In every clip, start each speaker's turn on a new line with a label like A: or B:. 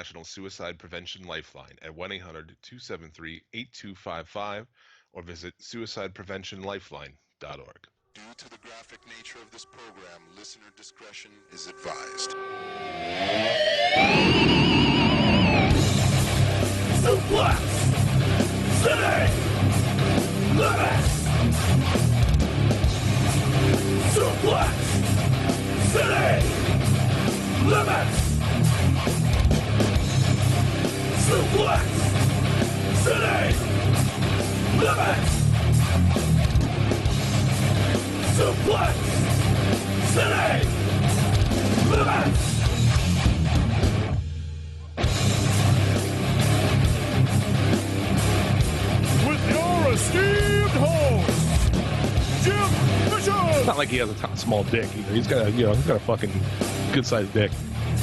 A: National Suicide Prevention Lifeline at 1-800-273-8255 or visit suicidepreventionlifeline.org. Due to the graphic nature of this program, listener discretion is advised.
B: Suplex! City! Limits! Suplex! City! Limits! Suplex! City! Limits! Suplex! City! Limits! With your esteemed host, Jim Bishop!
C: It's not like he has a small dick either. He's got a fucking good-sized dick.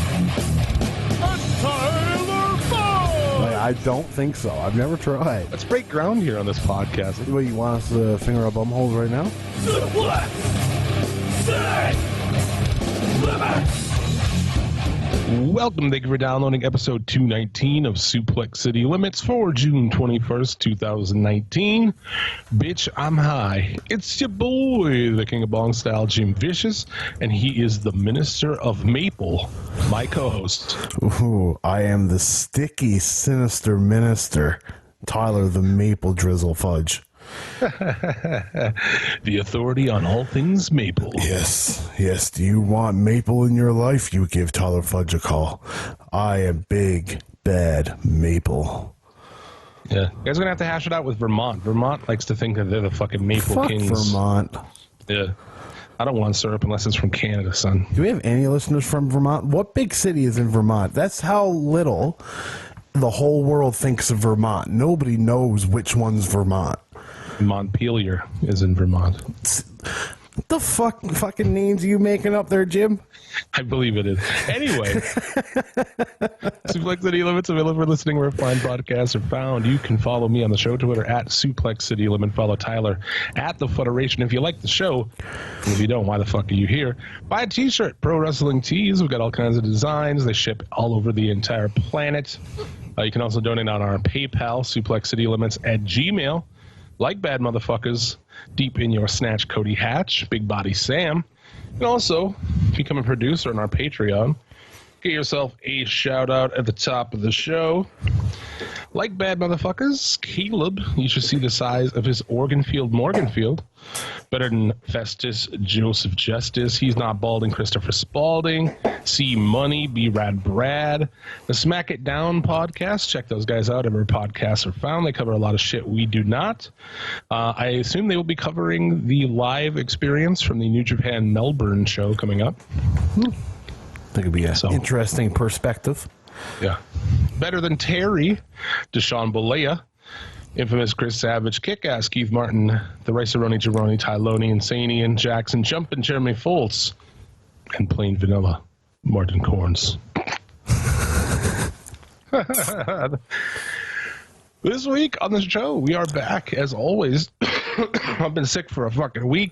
B: And Tyler Ball!
D: I don't think so. I've never tried.
C: Let's break ground here on this podcast.
D: What, you want us to finger our bum holes right now?
B: Suplex! City! Limits!
C: Welcome. Thank you for downloading episode 219 of Suplex City Limits for June 21st, 2019. Bitch, I'm high. It's your boy, the King of Bong Style, Jim Vicious, and he is the Minister of Maple, my co-host.
D: Ooh, I am the sticky, sinister minister, Tyler the Maple Drizzle Fudge.
C: The authority on all things maple.
D: Yes. Do you want maple in your life? You give Tyler Fudge a call. I am big, bad maple.
C: Yeah, you guys are gonna have to hash it out with Vermont. Vermont likes to think that they're the fucking maple
D: Fuck
C: kings.
D: Vermont.
C: Yeah, I don't want syrup unless it's from Canada, son.
D: Do we have any listeners from Vermont? What big city is in Vermont? That's how little the whole world thinks of Vermont. Nobody knows which one's Vermont.
C: Montpelier is in Vermont.
D: What the fucking names are you making up there, Jim?
C: I believe it is. Anyway, Suplex City Limits available for listening where fine podcasts are found. You can follow me on the show Twitter at Suplex City Limit. Follow Tyler at The Federation. If you like the show, and if you don't, why the fuck are you here? Buy a t-shirt, Pro Wrestling Tees. We've got all kinds of designs. They ship all over the entire planet. You can also donate on our PayPal, suplexcitylimits@gmail.com. Like bad motherfuckers, deep in your snatch, Cody Hatch, Big Body Sam. And also, become a producer on our Patreon. Get yourself a shout-out at the top of the show. Like bad motherfuckers, Caleb, you should see the size of his Morganfield. Better than Festus Joseph Justice. He's not balding Christopher Spalding. C Money, B Rad Brad. The Smack It Down podcast. Check those guys out. Every podcasts are found. They cover a lot of shit we do not. I assume they will be covering the live experience from the New Japan Melbourne show coming up.
D: I think it'd be an interesting perspective.
C: Yeah. Better than Terry, Deshaun Bolea, infamous Chris Savage, Kick-Ass Keith Martin, the Rice-A-Roni, Jaroni, Tyloni, Insanian, Jackson, Jumpin' Jeremy Foltz, and Plain Vanilla, Martin Corns. This week on the show, we are back, as always. I've been sick for a fucking week.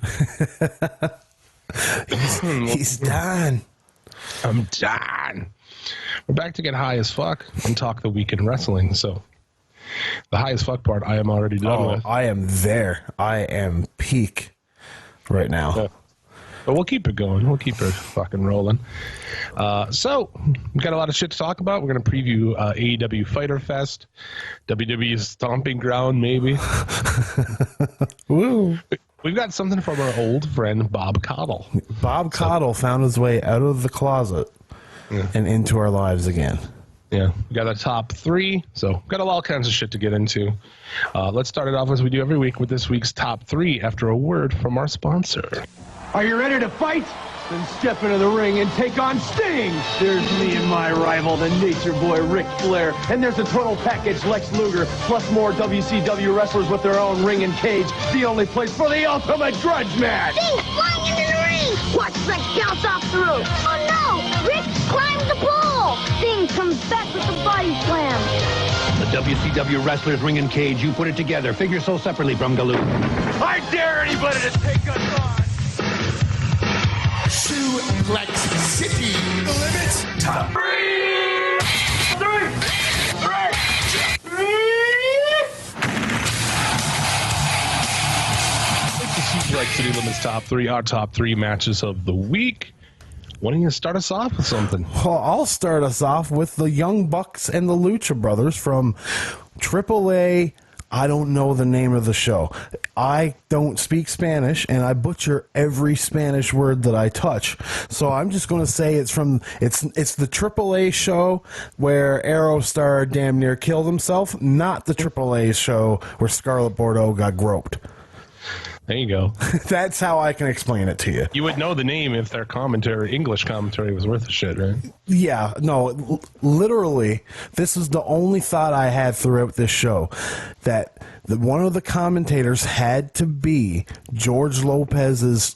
D: He's done.
C: I'm done. We're back to get high as fuck and talk the week in wrestling. So the high as fuck part I am already done with.
D: I am there. I am peak right now.
C: Yeah. But we'll keep it going. We'll keep it fucking rolling. So we've got a lot of shit to talk about. We're going to preview AEW Fyter Fest, WWE's Stomping Ground, maybe.
D: Woo.
C: We've got something from our old friend Bob Caudle.
D: Bob Caudle found his way out of the closet and into our lives again.
C: Yeah, we got a top three, so we've got all kinds of shit to get into. Let's start it off as we do every week with this week's top three after a word from our sponsor.
E: Are you ready to fight? Then step into the ring and take on Sting. There's me and my rival, the Nature Boy Ric Flair. And there's the total package Lex Luger, plus more WCW wrestlers with their own ring and cage. The only place for the ultimate grudge match.
F: Sting's flying into the ring. Watch Lex bounce off the roof. Oh no! Rick climbs the pole. Sting comes back with the body slam.
E: The WCW wrestlers ring and cage, you put it together. Figure so separately from Galoo. I dare anybody to take us on.
B: Suplex City Limits Top 3.
C: City Limits Top 3, our top 3 matches of the week. Why don't you start us off with something?
D: Well, I'll start us off with the Young Bucks and the Lucha Brothers from AAA. I don't know the name of the show. I don't speak Spanish, and I butcher every Spanish word that I touch. So I'm just going to say it's the AAA show where Aerostar damn near killed himself, not the AAA show where Scarlett Bordeaux got groped.
C: There you go.
D: That's how I can explain it to you.
C: You would know the name if their commentary, English commentary, was worth a shit, right?
D: Yeah, no, literally, this is the only thought I had throughout this show, that one of the commentators had to be George Lopez's,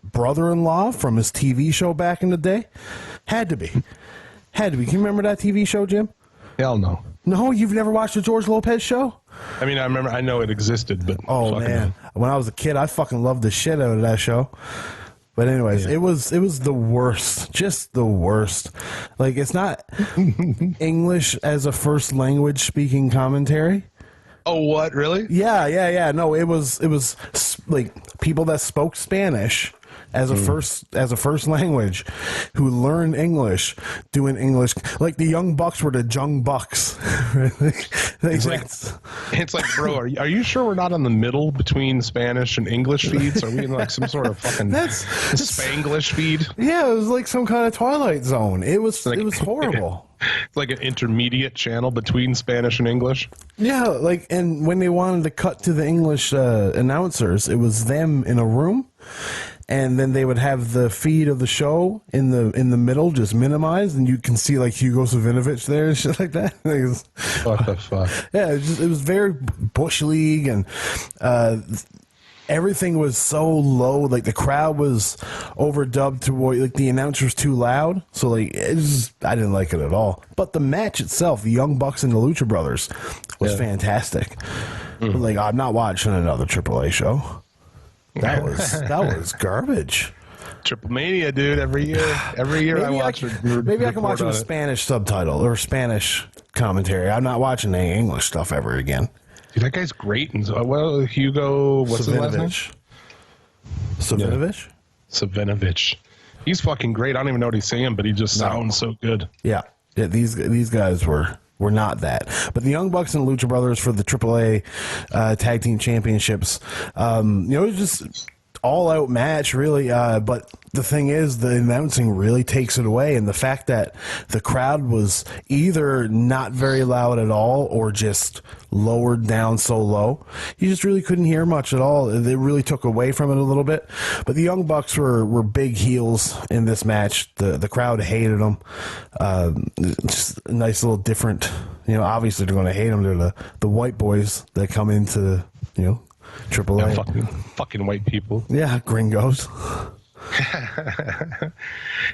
D: brother-in-law from his TV show back in the day? Had to be. Can you remember that TV show, Jim?
C: Hell no.
D: No, you've never watched the George Lopez show?
C: I mean, I know it existed, but...
D: Oh, man. When I was a kid, I fucking loved the shit out of that show. But anyways,
C: yeah.
D: it was the worst. Just the worst. Like, it's not English as a first language speaking commentary.
C: Oh, what? Really?
D: Yeah. No, it was like people that spoke Spanish as a first language who learned English doing English. Like the Young Bucks were the Jung Bucks.
C: It's like, bro, are you sure we're not in the middle between Spanish and English feeds? Are we in like some sort of fucking Spanglish feed?
D: Yeah, it was like some kind of Twilight Zone. It was horrible.
C: It's like an intermediate channel between Spanish and English.
D: Yeah, like, and when they wanted to cut to the English announcers, it was them in a room, and then they would have the feed of the show in the middle, just minimized, and you can see like Hugo Savinovich there and shit like that.
C: What the fuck?
D: Yeah, it was very Bush League, and everything was so low. Like the crowd was overdubbed to like the announcer's too loud. So like I didn't like it at all. But the match itself, the Young Bucks and the Lucha Brothers, was fantastic. But, like, I'm not watching another AAA show. That was garbage.
C: Triple Mania, dude. Every year I watch it.
D: Maybe I can watch it with Spanish subtitle or Spanish commentary. I'm not watching any English stuff ever again.
C: Dude, that guy's great. And well, Hugo, what's his last name?
D: Savinovich?
C: Savinovich. He's fucking great. I don't even know what he's saying, but he just sounds so good.
D: Yeah. These guys were not that. But the Young Bucks and Lucha Brothers for the AAA Tag Team Championships, it was just all-out match, really. But the thing is, the announcing really takes it away. And the fact that the crowd was either not very loud at all or just lowered down so low, you just really couldn't hear much at all. It really took away from it a little bit. But the Young Bucks were big heels in this match. The crowd hated them. Just a nice little different, obviously they're going to hate them. They're the white boys that come into, AAA.
C: Yeah, fucking white people.
D: Yeah, gringos.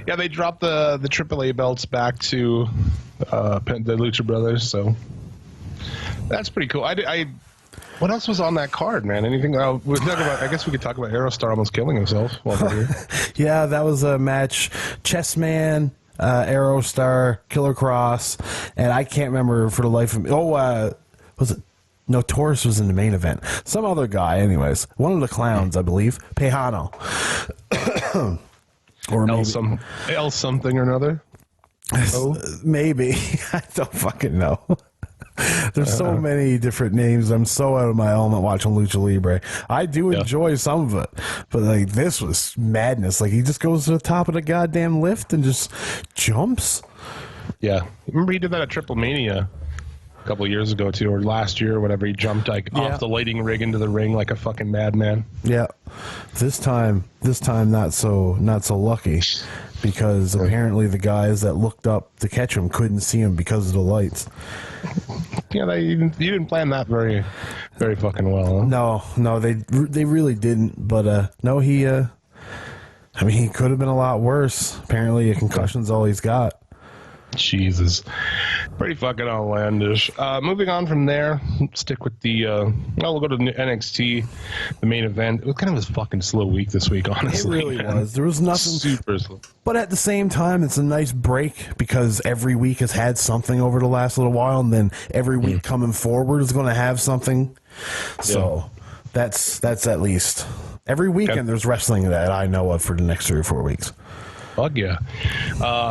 C: Yeah, they dropped the AAA belts back to the Lucha Brothers, so that's pretty cool. What else was on that card, man? Anything? I guess we could talk about Aerostar almost killing himself while we're here.
D: Yeah, that was a match. Chessman, Aerostar, Killer Cross, and I can't remember for the life of me. Was it? No, Taurus was in the main event. Some other guy, anyways. One of the clowns, I believe. Pejano. Or maybe
C: L something or another. Oh?
D: Maybe. I don't fucking know. There's so many different names. I'm so out of my element watching Lucha Libre. I do enjoy some of it, but like this was madness. Like he just goes to the top of the goddamn lift and just jumps.
C: Yeah. Remember he did that at Triple Mania a couple of years ago too, or last year or whatever. He jumped off the lighting rig into the ring like a fucking madman. Yeah.
D: This time not so lucky, because apparently the guys that looked up to catch him couldn't see him because of the lights.
C: Yeah, you didn't plan that very, very fucking well. Huh?
D: No, they really didn't. But no, he could have been a lot worse. Apparently, a concussion's all he's got.
C: Jesus. Pretty fucking outlandish. Moving on from there, stick with we'll go to NXT, the main event. It was kind of a fucking slow week this week, honestly.
D: It really was. There was nothing.
C: Super slow. But
D: at the same time, it's a nice break because every week has had something over the last little while, and then every week coming forward is going to have something. So that's at least Every weekend there's wrestling that I know of for the next 3 or 4 weeks.
C: Fuck yeah.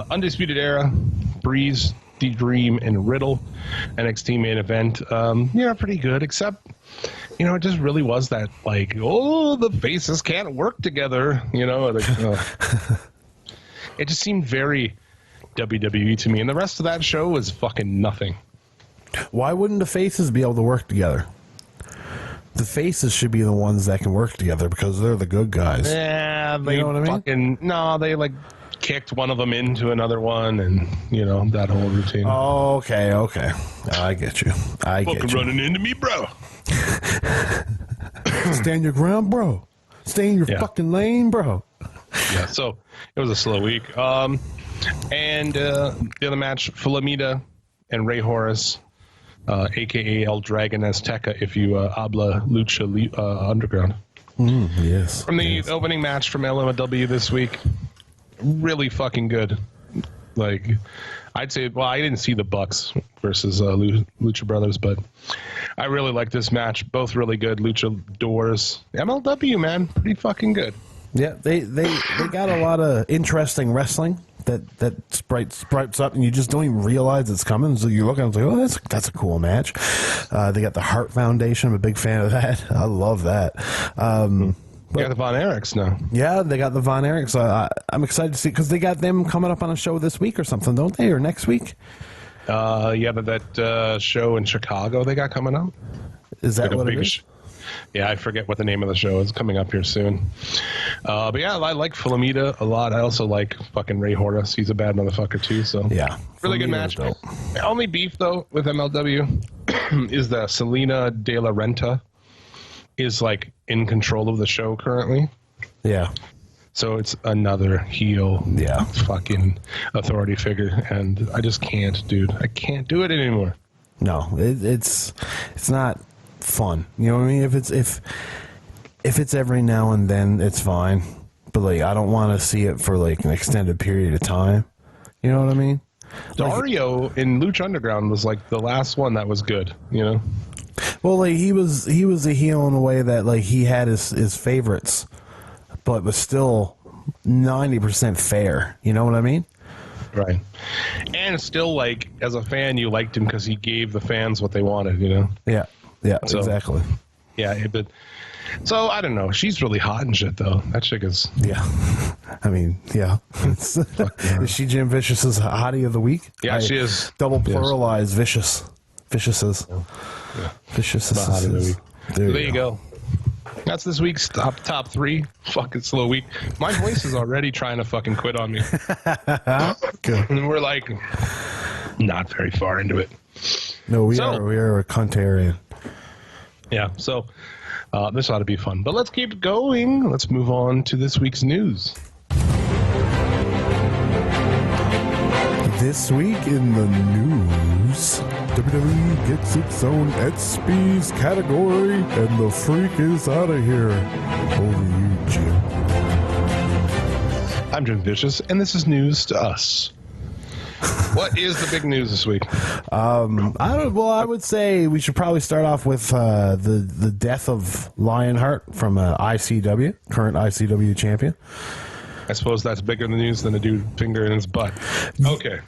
C: Undisputed Era, Breeze, The Dream, and Riddle. NXT main event. Yeah, pretty good, except, it just really was that, like, oh, the faces can't work together, It just seemed very WWE to me, and the rest of that show was fucking nothing.
D: Why wouldn't the faces be able to work together? The faces should be the ones that can work together because they're the good guys.
C: Yeah, they
D: you know what I mean?
C: They like kicked one of them into another one, and that whole routine.
D: Oh, okay. I get you.
C: Fucking running into me, bro.
D: Stand your ground, bro. Stay in your fucking lane, bro.
C: Yeah, so it was a slow week. And the other match, Filamita and Rey Horus, a.k.a. El Dragon Azteca, if you habla Lucha Underground.
D: Yes.
C: From the opening match from LMW this week, really fucking good. Like, I'd say, well, I didn't see the Bucks versus Lucha Brothers, but I really like this match. Both really good luchadors. MLW, man, pretty fucking good.
D: Yeah, they got a lot of interesting wrestling that sprites up, and you just don't even realize it's coming. So you look at it and like, oh, that's a cool match. They got the Hart Foundation. I'm a big fan of that. I love that.
C: They got the Von Erichs now.
D: Yeah, they got the Von Erichs. I'm excited to see, because they got them coming up on a show this week or something, don't they? Or next week?
C: That show in Chicago they got coming up.
D: Is that what it is?
C: Yeah, I forget what the name of the show is. Coming up here soon. But yeah, I like Filamita a lot. I also like fucking Rey Horus. He's a bad motherfucker too. So
D: yeah,
C: really good match. The only beef though with MLW is that Selena De La Renta is like in control of the show currently.
D: Yeah.
C: So it's another heel, fucking authority figure, and I just can't, dude. I can't do it anymore.
D: No, it's not fun. You know what I mean? If it's every now and then, it's fine. But like, I don't want to see it for like an extended period of time. You know what I mean?
C: Dario in Lucha Underground was like the last one that was good.
D: Well, like he was a heel in a way that like he had his favorites, but was still 90% fair. You know what I mean?
C: Right. And still, like, as a fan, you liked him because he gave the fans what they wanted,
D: Yeah. Yeah,
C: so,
D: exactly.
C: Yeah, but... So, I don't know. She's really hot and shit, though. That chick is...
D: Yeah. I mean, yeah. Is she Jim Vicious's hottie of the week?
C: Yeah, she is.
D: Double pluralize vicious. Viciouses.
C: Yeah.
D: Viciouses.
C: Hottie of the week. There you go. That's this week's top 3. Fucking slow week. My voice is already trying to fucking quit on me. And we're like not very far into it.
D: No, we are a cuntarian.
C: Yeah, so this ought to be fun. But let's keep going. Let's move on to this week's news.
D: This week in the news, WWE gets its own ESPYs category, and the freak is out of here. Over you, Jim.
C: I'm Jim Vicious, and this is news to us. What is the big news this week?
D: I would say we should probably start off with the death of Lionheart from ICW, current ICW champion.
C: I suppose that's bigger news than a dude finger in his butt. Okay.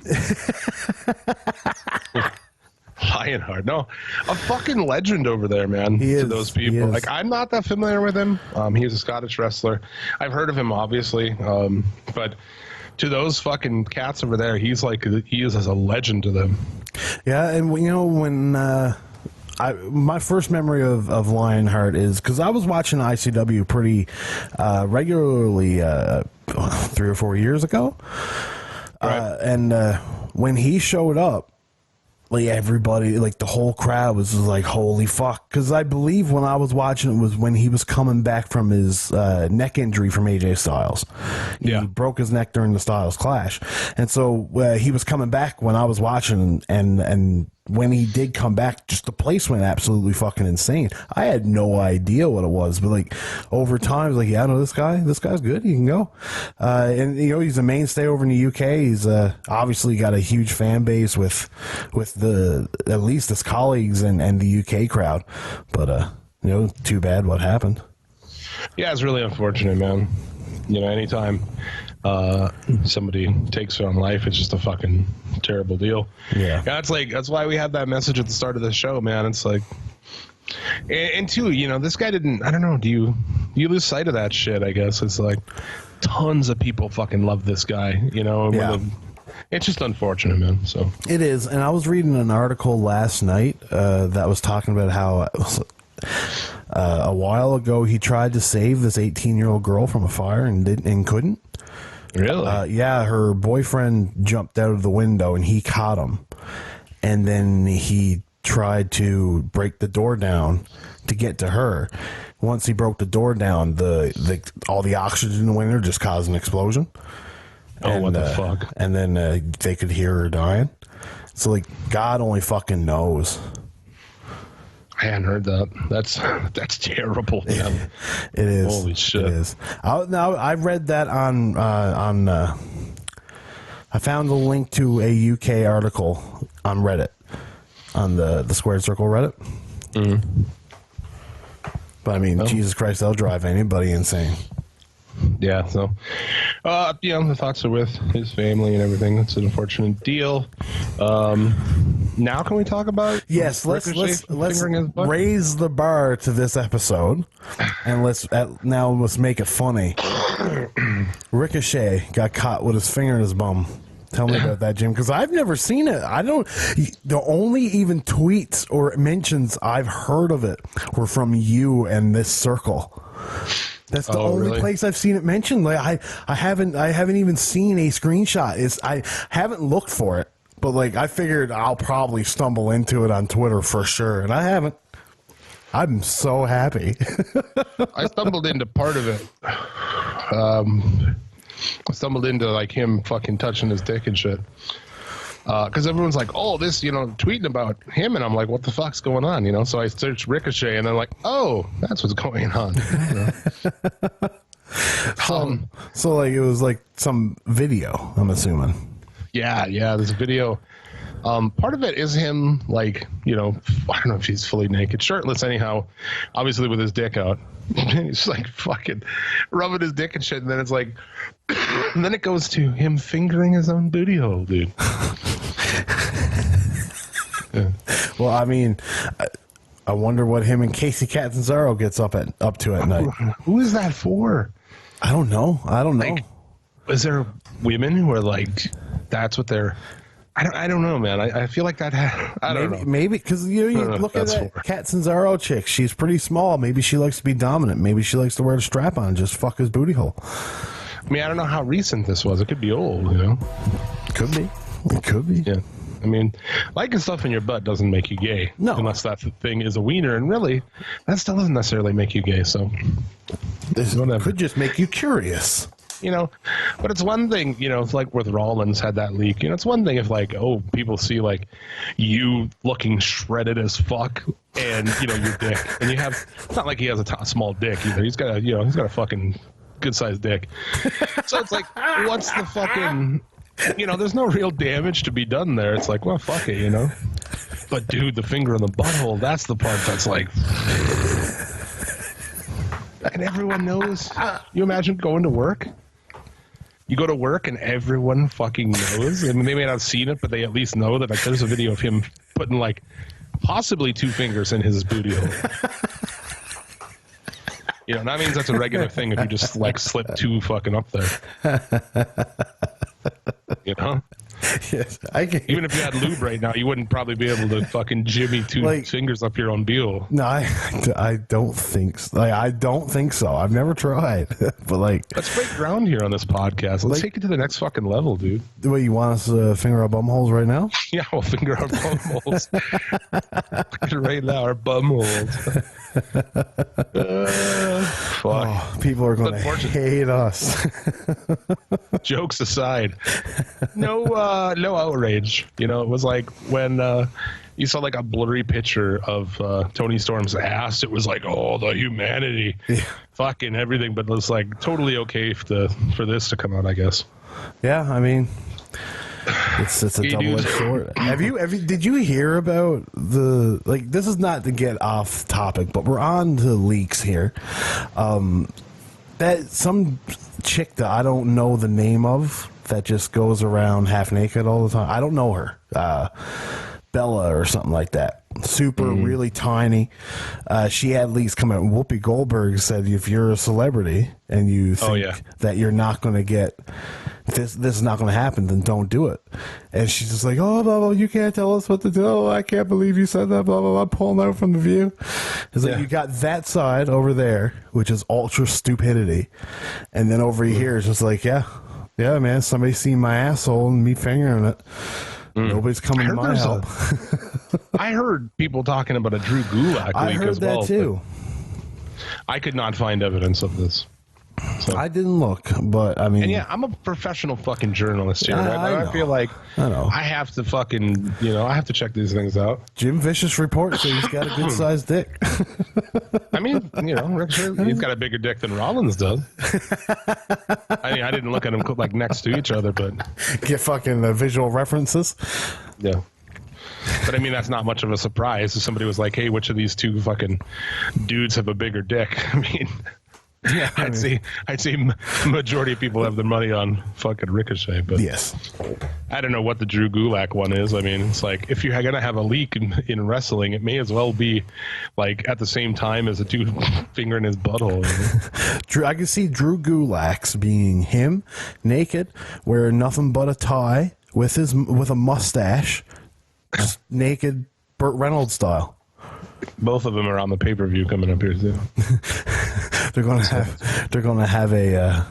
C: Lionheart. No, a fucking legend over there, man.
D: He is.
C: To those people. Like, I'm not that familiar with him. He is a Scottish wrestler. I've heard of him, obviously. But to those fucking cats over there, he is as a legend to them. Yeah, and
D: when my first memory of Lionheart is because I was watching ICW pretty regularly 3 or 4 years ago, right. And when he showed up, like everybody, like the whole crowd was like, "Holy fuck!" Because I believe when I was watching it was when he was coming back from his neck injury from AJ Styles. He broke his neck during the Styles Clash, and so he was coming back when I was watching, and when he did come back, just the place went absolutely fucking insane. I had no idea what it was, but like over time, I was like, yeah, I know this guy. This guy's good. He can go. And he's a mainstay over in the UK. He's obviously got a huge fan base with at least his colleagues and the UK crowd. But too bad what happened.
C: Yeah, it's really unfortunate, man. You know, anytime somebody takes their own life, it's just a fucking terrible deal.
D: Yeah.
C: That's why we had that message at the start of the show, man. It's like, and two, you know, this guy didn't, I don't know, do you lose sight of that shit, I guess. It's like tons of people fucking love this guy, you know.
D: Yeah.
C: It's just unfortunate, man. So
D: It is. And I was reading an article last night that was talking about how a while ago he tried to save this 18-year-old girl from a fire and couldn't.
C: really,
D: Yeah, her boyfriend jumped out of the window and he caught him. And then he tried to break the door down to get to her. Once he broke the door down, all the oxygen in the window just caused an explosion.
C: oh, what the fuck?
D: And then they could hear her dying. So, like, God only fucking knows.
C: I hadn't heard that. That's terrible, man.
D: It is.
C: Holy shit.
D: It is. I read that on I found the link to a UK article on Reddit, on the Squared Circle Reddit.
C: Mm-hmm.
D: But I mean, Jesus Christ, they'll drive anybody insane.
C: Yeah, so you know, the thoughts are with his family and everything. It's an unfortunate deal. Now can we talk about
D: Yes, let's
C: fingering his butt?
D: raise the bar to this episode, and let's make it funny. Ricochet got caught with his finger in his bum. Tell me about that, Jim, because I've never seen it. I don't. The only even tweets or mentions I've heard of it were from you and this circle. That's the only
C: really?
D: place I've seen it mentioned. Like I haven't even seen a screenshot. I haven't looked for it, but like I figured I'll probably stumble into it on Twitter for sure, and I haven't. I'm so happy.
C: I stumbled into part of it. I stumbled into like him fucking touching his dick and shit. Because everyone's like, oh, this, you know, tweeting about him, and I'm like, what the fuck's going on, you know? So I searched Ricochet, and I'm like, oh, that's what's going on. You know?
D: So like it was like some video, I'm assuming.
C: Yeah, there's a video. Part of it is him, like, you know, I don't know if he's fully naked, shirtless anyhow, obviously with his dick out. He's like fucking rubbing his dick and shit, and then it's like, and then it goes to him fingering his own booty hole, dude. Yeah.
D: Well, I mean, I wonder what him and Casey Catanzaro gets up to at night.
C: Who is that for?
D: I don't know.
C: Like, is there women who are like, that's what they're? I don't know, man. I feel like that. I don't know.
D: Maybe because you look at that Catanzaro chick. She's pretty small. Maybe she likes to be dominant. Maybe she likes to wear a strap on and just fuck his booty hole.
C: I mean, I don't know how recent this was. It could be old, you know.
D: Could be. It could be.
C: Yeah. I mean, liking stuff in your butt doesn't make you gay.
D: No.
C: Unless that thing is a wiener, and really, that still doesn't necessarily make you gay. So,
D: This could just make you curious.
C: you know, but it's one thing, you know, it's like with Rollins had that leak. You know, it's one thing if like, oh, people see like you looking shredded as fuck, and you know your dick, and you have. It's not like he has a small dick either. He's got a fucking good sized dick. So it's like, what's the fucking. You know, there's no real damage to be done there. It's like, well, fuck it, you know. But dude, the finger in the butthole, that's the part that's like. And everyone knows. You imagine going to work? You go to work and everyone fucking knows. I mean, they may not have seen it, but they at least know that like there's a video of him putting like possibly 2 fingers in his booty hole. You know, that means that's a regular thing if you just like slip 2 fucking up there. You know?
D: Yes, I can.
C: Even if you had lube right now, you wouldn't probably be able to fucking jimmy 2 fingers up your own beel.
D: No, I don't think so. Like, I don't think so. I've never tried. But like,
C: let's break ground here on this podcast. Let's take it to the next fucking level, dude.
D: The way you want us to finger our bum holes right now?
C: Yeah, we'll finger our bum holes. Right now, our bum holes. Fuck.
D: Oh, people are going to hate us.
C: Jokes aside, no outrage. You know, it was like when you saw like a blurry picture of Tony Storm's ass. It was like, oh, the humanity, fucking everything. But it was like totally okay for this to come out, I guess.
D: Yeah, I mean, It's a
C: Hey,
D: double-edged
C: dude.
D: sword. Did you hear about the, like, this is not to get off topic, but we're on to leaks here. That some chick that I don't know the name of that just goes around half naked all the time. I don't know her. Bella or something like that. Super, really tiny. She had leaks come out. Whoopi Goldberg said, if you're a celebrity and you think that you're not going to get this is not going to happen, then don't do it. And she's just like, oh, blah, blah, you can't tell us what to do. Oh, I can't believe you said that, blah, blah, blah, pulling out from the View. It's like, you got that side over there, which is ultra stupidity. And then over here, it's just like, yeah, man, somebody seen my asshole and me fingering it. Nobody's coming to my help.
C: I heard people talking about a Drew Gulak
D: I
C: leak
D: heard
C: as
D: that
C: well.
D: too.
C: I could not find evidence of this. So.
D: I didn't look, but I mean,
C: and yeah, I'm a professional fucking journalist here. Right? I feel like I have to fucking, I have to check these things out.
D: Jim Vicious reports that he's got a good sized dick.
C: I mean, Rick Shirley, he's got a bigger dick than Rollins does. I mean, I didn't look at them like next to each other, but
D: get fucking visual references.
C: Yeah. But I mean, that's not much of a surprise if somebody was like, hey, which of these two fucking dudes have a bigger dick? I mean, yeah, I'd say majority of people have their money on fucking Ricochet, but
D: yes,
C: I don't know what the Drew Gulak one is. I mean, it's like if you're gonna have a leak in wrestling, it may as well be like at the same time as a dude finger in his butthole.
D: Drew, I can see Drew Gulak's being him, naked, wearing nothing but a tie with a mustache, just naked, Burt Reynolds style.
C: Both of them are on the pay-per-view coming up here too.
D: They're gonna have a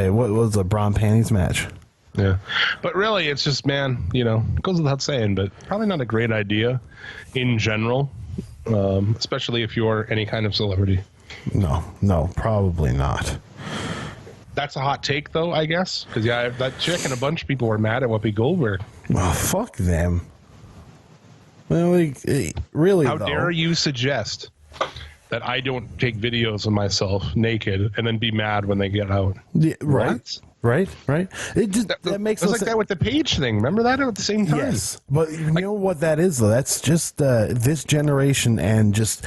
D: what was a bra and panties match.
C: Yeah, but really, it's just, man, it goes without saying, but probably not a great idea in general, especially if you're any kind of celebrity.
D: No, probably not.
C: That's a hot take, though, I guess, because that chick and a bunch of people were mad at Whoopi Goldberg.
D: Well, fuck them. Well, really,
C: how dare you suggest that I don't take videos of myself naked and then be mad when they get out?
D: Yeah, right. It just that makes
C: it's like that with the Page thing. Remember that at the same time?
D: Yes, but you know what that is, though. That's just this generation, and just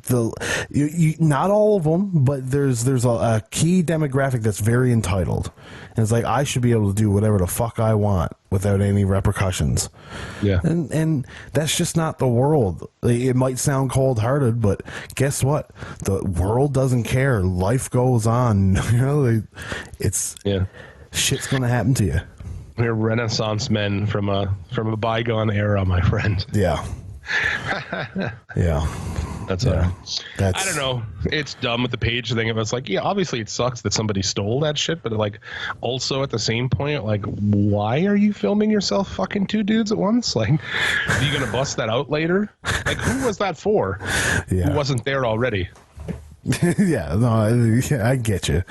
D: not all of them, but there's a key demographic that's very entitled, and it's like, I should be able to do whatever the fuck I want without any repercussions. Yeah, and that's just not the world. It might sound cold-hearted, but guess what? The world doesn't care. Life goes on. It's shit's gonna happen to you.
C: We're Renaissance men from a bygone era, my friend.
D: Yeah. Yeah.
C: That's I don't know. It's dumb with the Page thing. It was like, yeah, obviously it sucks that somebody stole that shit, but like, also at the same point, like, why are you filming yourself fucking two dudes at once? Like, are you gonna bust that out later? Like, who was that for?
D: Yeah.
C: Who wasn't there already?
D: I get you.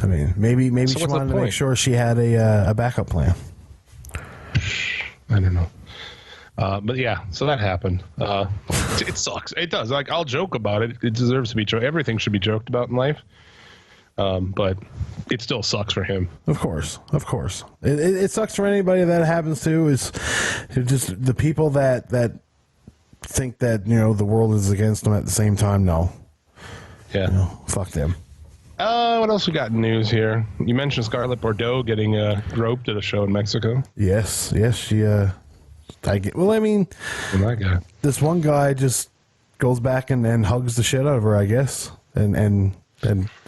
D: I mean, maybe she wanted to make sure she had a backup plan.
C: I don't know. But yeah, so that happened. It sucks. It does. Like, I'll joke about it. It deserves to be joked. Everything should be joked about in life. But it still sucks for him.
D: Of course. It sucks for anybody that happens to. Is just the people that think that the world is against them at the same time. No.
C: Yeah.
D: Fuck them.
C: What else we got in news here? You mentioned Scarlett Bordeaux getting groped at a show in Mexico.
D: Yes, she. I mean, this one guy just goes back and hugs the shit out of her, I guess, and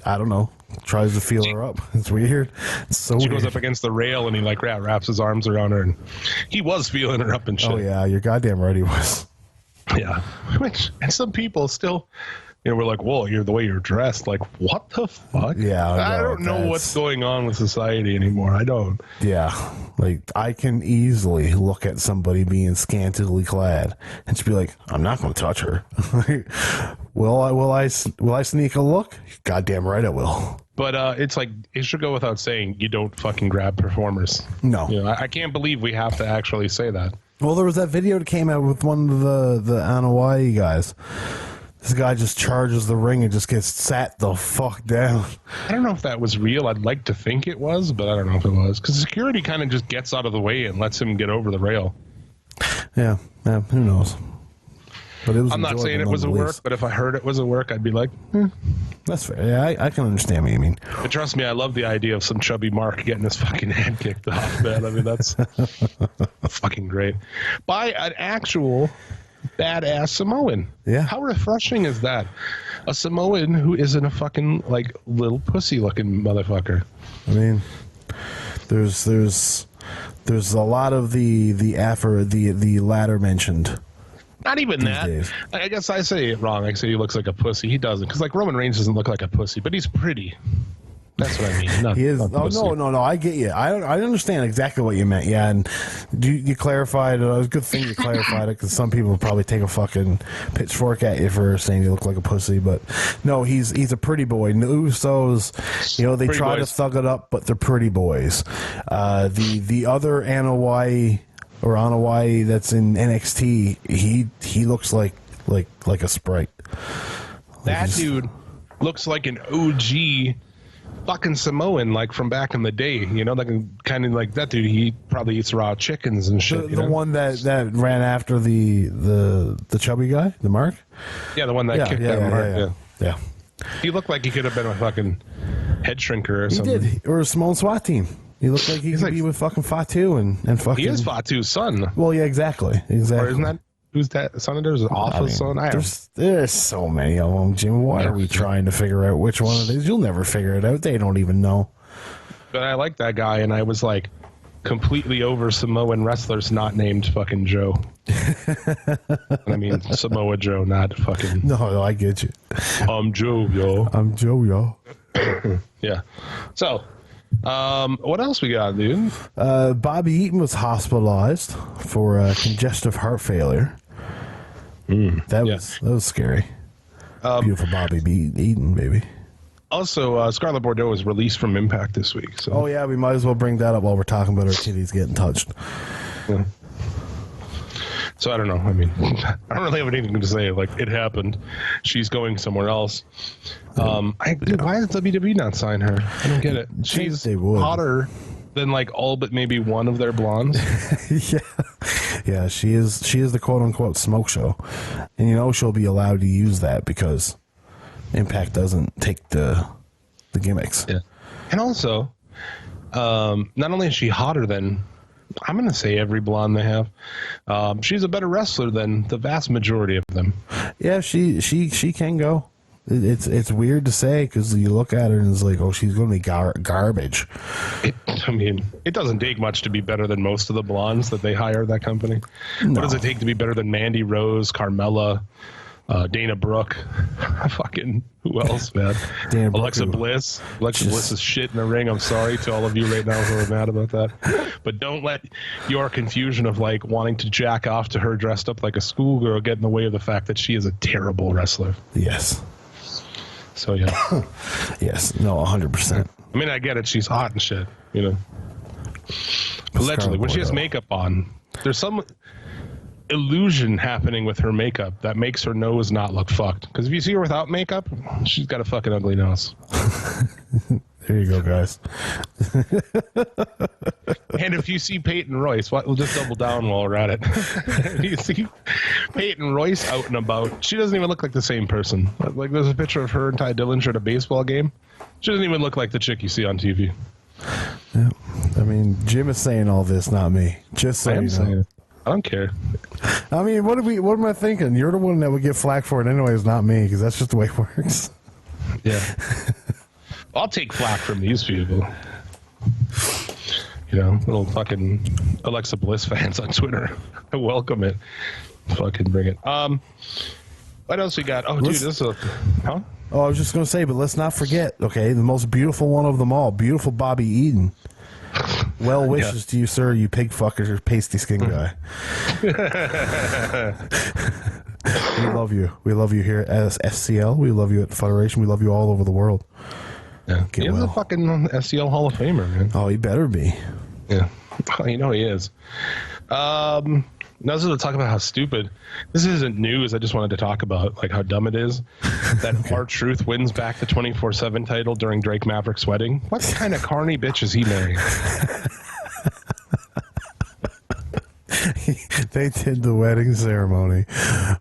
D: I don't know, tries to feel her up. It's weird. It's so
C: she
D: weird.
C: goes up against the rail and he wraps his arms around her, and he was feeling her up and shit.
D: Oh yeah, you're goddamn right he was.
C: Yeah, and some people still. We're like, whoa, you're the way you're dressed. Like, what the fuck?
D: Yeah.
C: I don't know what's going on with society anymore. I don't.
D: Yeah. Like, I can easily look at somebody being scantily clad and just be like, I'm not going to touch her. Will I sneak a look? Goddamn right I will.
C: But it's like, it should go without saying, you don't fucking grab performers.
D: No.
C: I can't believe we have to actually say that.
D: Well, there was that video that came out with one of the Hawaii guys. This guy just charges the ring and just gets sat the fuck down.
C: I don't know if that was real. I'd like to think it was, but I don't know if it was. Because security kind of just gets out of the way and lets him get over the rail.
D: Yeah, who knows? But it was.
C: I'm not saying it was a work, but if I heard it was a work, I'd be like,
D: That's fair. Yeah, I can understand what you mean.
C: But trust me, I love the idea of some chubby Mark getting his fucking head kicked off, man. I mean, that's fucking great. By an actual badass Samoan.
D: Yeah.
C: How refreshing is that? A Samoan who isn't a fucking, like, little pussy-looking motherfucker.
D: I mean, there's a lot of the latter mentioned.
C: Not even that.
D: Days.
C: I guess I say it wrong. I say he looks like a pussy. He doesn't. Because, like, Roman Reigns doesn't look like a pussy, but he's pretty. That's what I mean. Not,
D: he is.
C: not
D: Oh no! I get you. I understand exactly what you meant. Yeah, and you clarified it. It was a good thing you clarified it because some people would probably take a fucking pitchfork at you for saying you look like a pussy. But no, he's a pretty boy. The Usos, they pretty try boys. To thug it up, but they're pretty boys. The other Anawai that's in NXT, he looks like a sprite.
C: That dude looks like an OG fucking Samoan, like from back in the day, like kind of like that dude. He probably eats raw chickens and shit.
D: The one that ran after the chubby guy, the Mark.
C: Yeah, the one that kicked out Mark.
D: Yeah.
C: He looked like he could have been a fucking head shrinker or something.
D: He did, or a Samoan SWAT team. He looked like he could be with fucking Fatu and fucking.
C: He is Fatu's son.
D: Well, yeah, exactly.
C: Or isn't that? Who's that son of theirs? Offa's son?
D: There's so many of them, Jim. Why are we trying to figure out which one it is? You'll never figure it out. They don't even know.
C: But I like that guy, and I was like completely over Samoan wrestlers not named fucking Joe. I mean Samoa Joe, not fucking.
D: No, I get you.
C: I'm Joe, yo.
D: I'm Joe, yo.
C: Yeah. So, what else we got, dude?
D: Bobby Eaton was hospitalized for congestive heart failure. That was scary. Beautiful Bobby Eaton, baby.
C: Also, Scarlett Bordeaux was released from Impact this week. So.
D: Oh yeah, we might as well bring that up while we're talking about her titties getting touched.
C: Yeah. So I don't know. I mean, I don't really have anything to say. Like, it happened. She's going somewhere else. Why does WWE not sign her? I don't get it. She's hotter than like all but maybe one of their blondes.
D: Yeah. She is the quote unquote smoke show, and she'll be allowed to use that because Impact doesn't take the gimmicks.
C: Yeah, and also, not only is she hotter than, I'm going to say every blonde they have, she's a better wrestler than the vast majority of them.
D: Yeah, she can go. It's weird to say because you look at her and it's like, oh, she's going to be garbage.
C: It doesn't take much to be better than most of the blondes that they hire at that company. No. What does it take to be better than Mandy Rose, Carmella, Dana Brooke, fucking who else, man? Alexa Bliss. Alexa Bliss is shit in the ring. I'm sorry to all of you right now who are mad about that. But don't let your confusion of like wanting to jack off to her dressed up like a schoolgirl get in the way of the fact that she is a terrible wrestler.
D: Yes.
C: So yeah.
D: Yes. No, 100%.
C: I mean, I get it. She's hot and shit, Allegedly, when she has makeup on, there's some illusion happening with her makeup that makes her nose not look fucked. Because if you see her without makeup, she's got a fucking ugly nose.
D: There you go, guys.
C: And if you see Peyton Royce, we'll just double down while we're at it. You see Peyton Royce out and about, she doesn't even look like the same person. Like, there's a picture of her and Ty Dillinger at a baseball game. She doesn't even look like the chick you see on TV.
D: Yeah. I mean, Jim is saying all this, not me. Just so you know.
C: I don't care.
D: I mean, what am I thinking? You're the one that would get flack for it anyways, not me, because that's just the way it works.
C: Yeah. I'll take flack from these people. Little fucking Alexa Bliss fans on Twitter. I welcome it. Fucking bring it. What else we got? Oh, dude, this is huh?
D: Oh, I was just going to say, but let's not forget, okay, the most beautiful one of them all, beautiful Bobby Eaton. Well wishes to you, sir, you pig fucker, pasty skin guy. We love you. We love you here at SCL. We love you at Federation. We love you all over the world.
C: Yeah, he's a fucking SCL Hall of Famer, man.
D: Oh, he better be.
C: Yeah, he is. Now, this is to talk about how stupid. This isn't news. I just wanted to talk about like how dumb it is that R-Truth wins back the 24/7 title during Drake Maverick's wedding. What kind of carny bitch is he marrying?
D: They did the wedding ceremony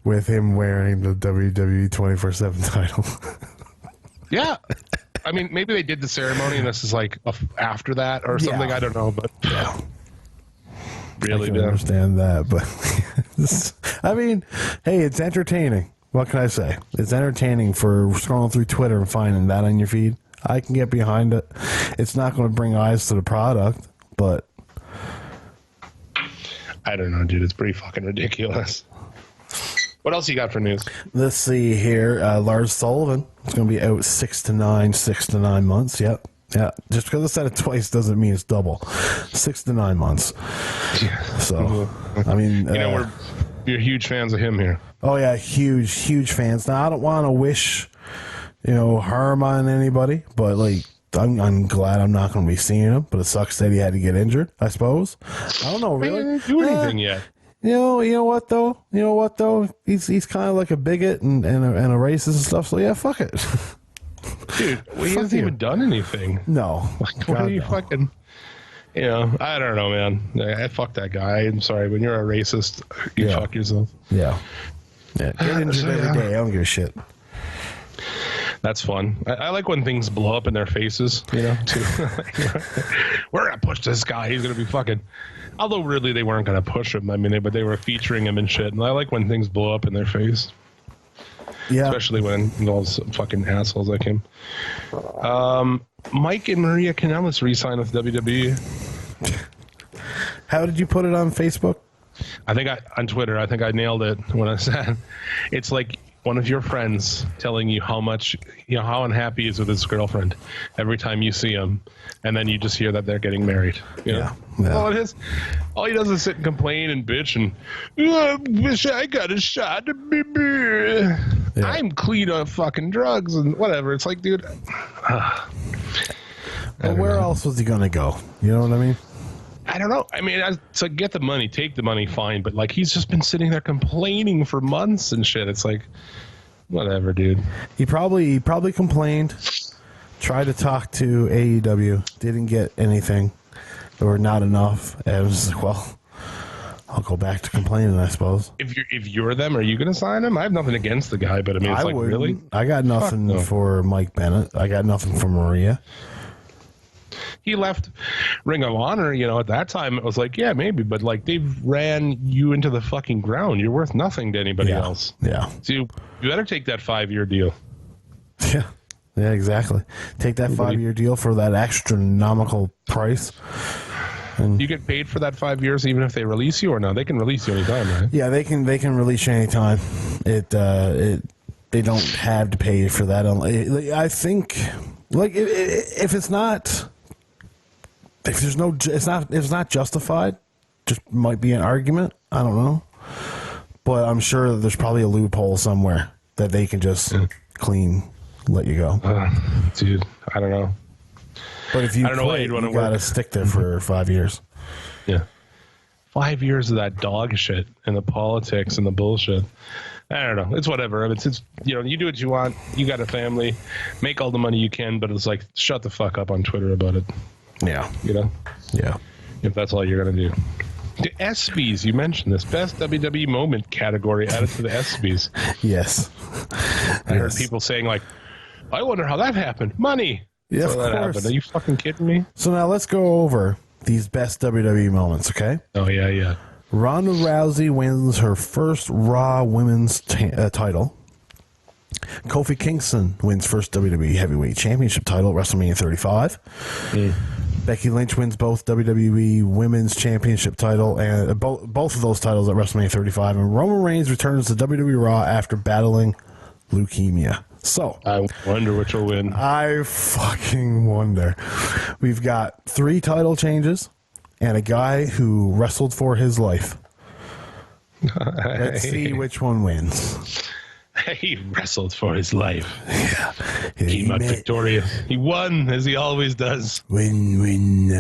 D: with him wearing the WWE 24/7 title.
C: Yeah. I mean, maybe they did the ceremony and this is like after that or something.
D: Yeah.
C: I don't know, but
D: Yeah.
C: really
D: I can
C: dumb.
D: understand that, but I mean, hey, it's entertaining. What can I say? It's entertaining for scrolling through Twitter and finding that on your feed. I can get behind it. It's not going to bring eyes to the product, but
C: I don't know, dude. It's pretty fucking ridiculous. What else you got for news?
D: let's see here. Lars Sullivan is going to be out 6 to 9 months. Yep. Yeah, just because I said it twice doesn't mean it's double. 6 to 9 months. So, I mean,
C: we're huge fans of him here.
D: Oh yeah, huge fans. Now I don't want to wish, harm on anybody, but like I'm glad I'm not going to be seeing him. But it sucks that he had to get injured. I suppose. I don't know
C: He
D: really.
C: didn't do anything yet.
D: You know what though? He's kind of like a bigot and a racist and stuff. So yeah, fuck it.
C: Dude, he hasn't even done anything.
D: No.
C: Like, what are you fucking... I don't know, man. I fuck that guy. I'm sorry. When you're a racist, you fuck yourself.
D: Yeah. Get injured every day. I don't give a shit.
C: That's fun. I like when things blow up in their faces, too. We're going to push this guy. He's going to be fucking... Although, really, they weren't going to push him. I mean, but they were featuring him and shit. And I like when things blow up in their face.
D: Yeah.
C: Especially when it involves fucking assholes like him. Mike and Maria Kanellis re-signed with WWE.
D: How did you put it on Facebook?
C: On Twitter, I think I nailed it when I said it's like one of your friends telling you how much, how unhappy he is with his girlfriend every time you see him, and then you just hear that they're getting married.
D: Yeah.
C: All it is. All he does is sit and complain and bitch and I wish I got a shot. Yeah. I'm clean of fucking drugs and whatever. It's like, dude.
D: But where else was he gonna go? You know what I mean?
C: I don't know. I mean, it's like, get the money, take the money, fine. But like, he's just been sitting there complaining for months and shit. It's like, whatever, dude.
D: He probably complained, tried to talk to AEW, didn't get anything, or not enough. And it was like, well, I'll go back to complaining, I suppose.
C: If you're them, are you going to sign him? I have nothing against the guy, but I mean, it's like,
D: wouldn't.
C: really?
D: I got nothing for Mike Bennett. I got nothing for Maria.
C: He left Ring of Honor, at that time it was like, yeah, maybe, but like they've ran you into the fucking ground. You're worth nothing to anybody else.
D: Yeah.
C: So you better take that 5-year deal.
D: Yeah. Yeah, exactly. Take that 5-year deal for that astronomical price. And
C: you get paid for that 5 years even if they release you, or no? They can release you anytime, right?
D: yeah, they can release you anytime. They don't have to pay for that. I think like if it's not justified, just might be an argument. I don't know, but I'm sure there's probably a loophole somewhere that they can just clean let you go.
C: Dude, I don't know.
D: But if you
C: I don't know why
D: quit,
C: you'd wanna
D: you gotta
C: work.
D: stick there for 5 years.
C: Yeah. 5 years of that dog shit and the politics and the bullshit. I don't know. It's whatever. It's you do what you want. You got a family. Make all the money you can, but it's like, shut the fuck up on Twitter about it.
D: Yeah. Yeah.
C: If that's all you're going to do. The ESPYs, you mentioned this. Best WWE moment category added to the ESPYs.
D: Yes.
C: I heard people saying, like, I wonder how that happened. Money.
D: Yeah,
C: That's how
D: of
C: that
D: course.
C: happened. Are you fucking kidding me?
D: So now let's go over these best WWE moments, okay?
C: Oh, yeah.
D: Ronda Rousey wins her first Raw Women's title. Kofi Kingston wins first WWE Heavyweight Championship title at WrestleMania 35. Becky Lynch wins both WWE Women's Championship title and both of those titles at WrestleMania 35. And Roman Reigns returns to WWE Raw after battling leukemia. So
C: I wonder which will win.
D: I fucking wonder. We've got 3 title changes and a guy who wrestled for his life. Let's see which one wins.
C: He wrestled for his life.
D: Yeah.
C: Came out victorious. He won, as he always does.
D: When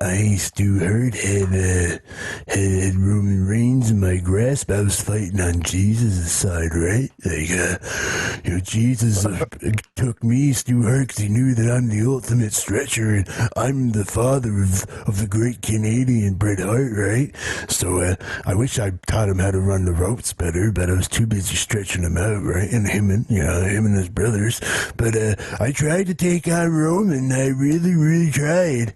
D: I, Stu Hart, had Roman Reigns in my grasp, I was fighting on Jesus' side, right? Like, Jesus took me, Stu Hart, because he knew that I'm the ultimate stretcher, and I'm the father of the great Canadian Bret Hart, right? So I wish I taught him how to run the ropes better, but I was too busy stretching him out, right? And him and his brothers. But I tried to take on Roman. I really, really tried.